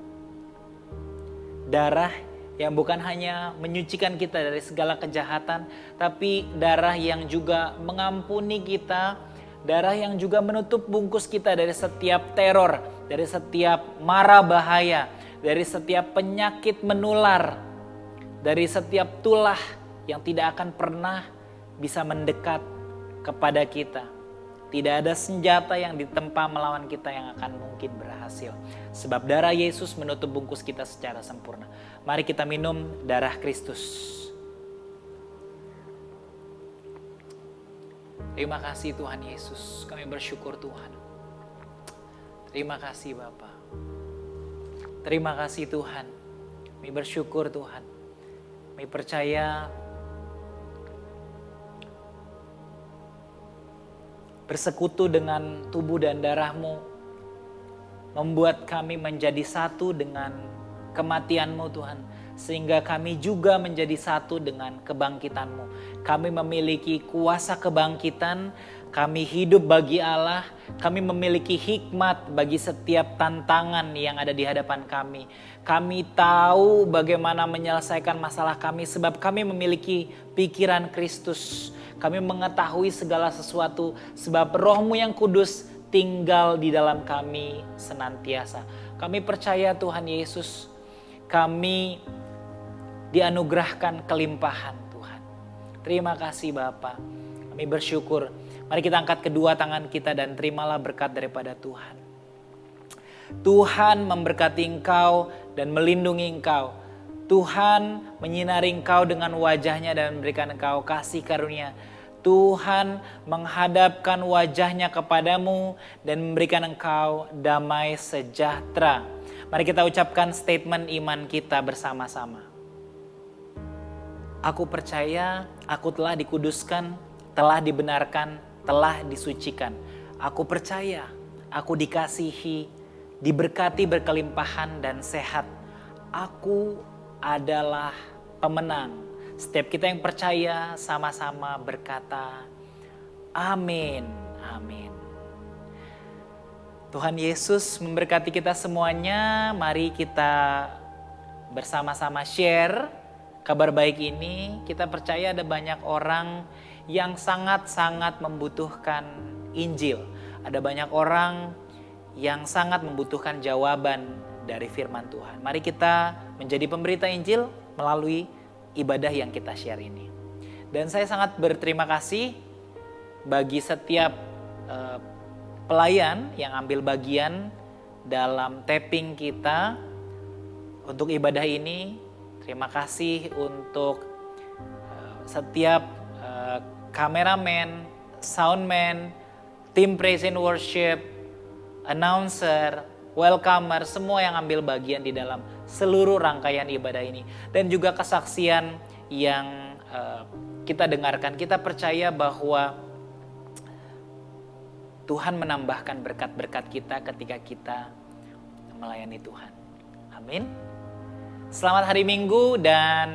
Darah yang bukan hanya menyucikan kita dari segala kejahatan, tapi darah yang juga mengampuni kita, darah yang juga menutup bungkus kita dari setiap teror, dari setiap mara bahaya, dari setiap penyakit menular, dari setiap tulah yang tidak akan pernah bisa mendekat kepada kita. Tidak ada senjata yang ditempa melawan kita yang akan mungkin berhasil. Sebab darah Yesus menutup bungkus kita secara sempurna. Mari kita minum darah Kristus. Terima kasih Tuhan Yesus, kami bersyukur Tuhan. Terima kasih Bapa. Terima kasih Tuhan, kami bersyukur Tuhan. Kami percaya bersekutu dengan tubuh dan darah-Mu membuat kami menjadi satu dengan kematian-Mu Tuhan. Sehingga kami juga menjadi satu dengan kebangkitan-Mu. Kami memiliki kuasa kebangkitan, kami hidup bagi Allah, kami memiliki hikmat bagi setiap tantangan yang ada di hadapan kami. Kami tahu bagaimana menyelesaikan masalah kami sebab kami memiliki pikiran Kristus. Kami mengetahui segala sesuatu sebab Roh-Mu yang kudus tinggal di dalam kami senantiasa. Kami percaya Tuhan Yesus, kami dianugerahkan kelimpahan Tuhan. Terima kasih Bapa. Kami bersyukur. Mari kita angkat kedua tangan kita dan terimalah berkat daripada Tuhan. Tuhan memberkati engkau dan melindungi engkau. Tuhan menyinari engkau dengan wajahnya dan memberikan engkau kasih karunia. Tuhan menghadapkan wajahnya kepadamu dan memberikan engkau damai sejahtera. Mari kita ucapkan statement iman kita bersama-sama. Aku percaya aku telah dikuduskan, telah dibenarkan, telah disucikan. Aku percaya aku dikasihi, diberkati berkelimpahan dan sehat. Aku adalah pemenang. Setiap kita yang percaya sama-sama berkata, amin, amin. Tuhan Yesus memberkati kita semuanya. Mari kita bersama-sama share kabar baik ini. Kita percaya ada banyak orang yang sangat-sangat membutuhkan Injil. Ada banyak orang yang sangat membutuhkan jawaban dari firman Tuhan. Mari kita menjadi pemberita Injil melalui ibadah yang kita share ini. Dan saya sangat berterima kasih bagi setiap pelayan yang ambil bagian dalam tapping kita untuk ibadah ini. Terima kasih untuk setiap kameramen, soundman, tim praise and worship, announcer, welcomer, semua yang ambil bagian di dalam seluruh rangkaian ibadah ini. Dan juga kesaksian yang kita dengarkan. Kita percaya bahwa Tuhan menambahkan berkat-berkat kita ketika kita melayani Tuhan. Amin. Selamat hari Minggu dan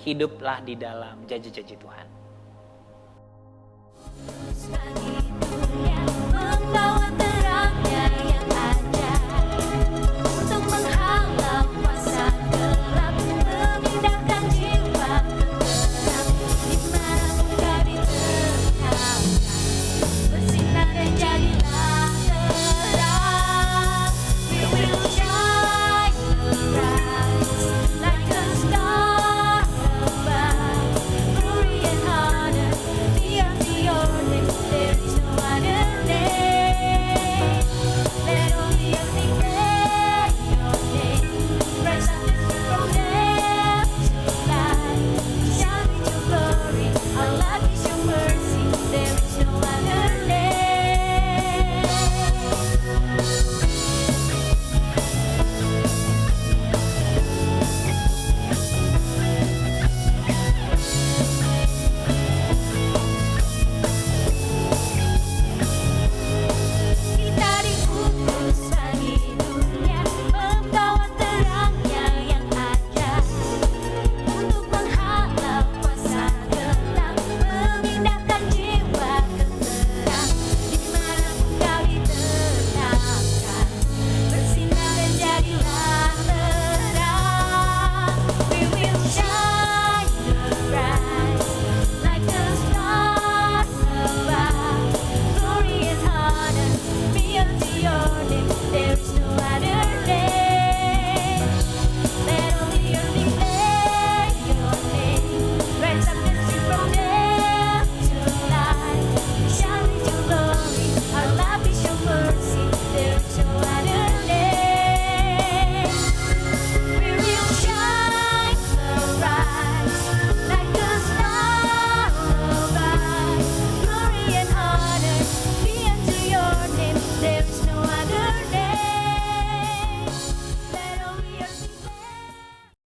hiduplah di dalam janji-janji Tuhan.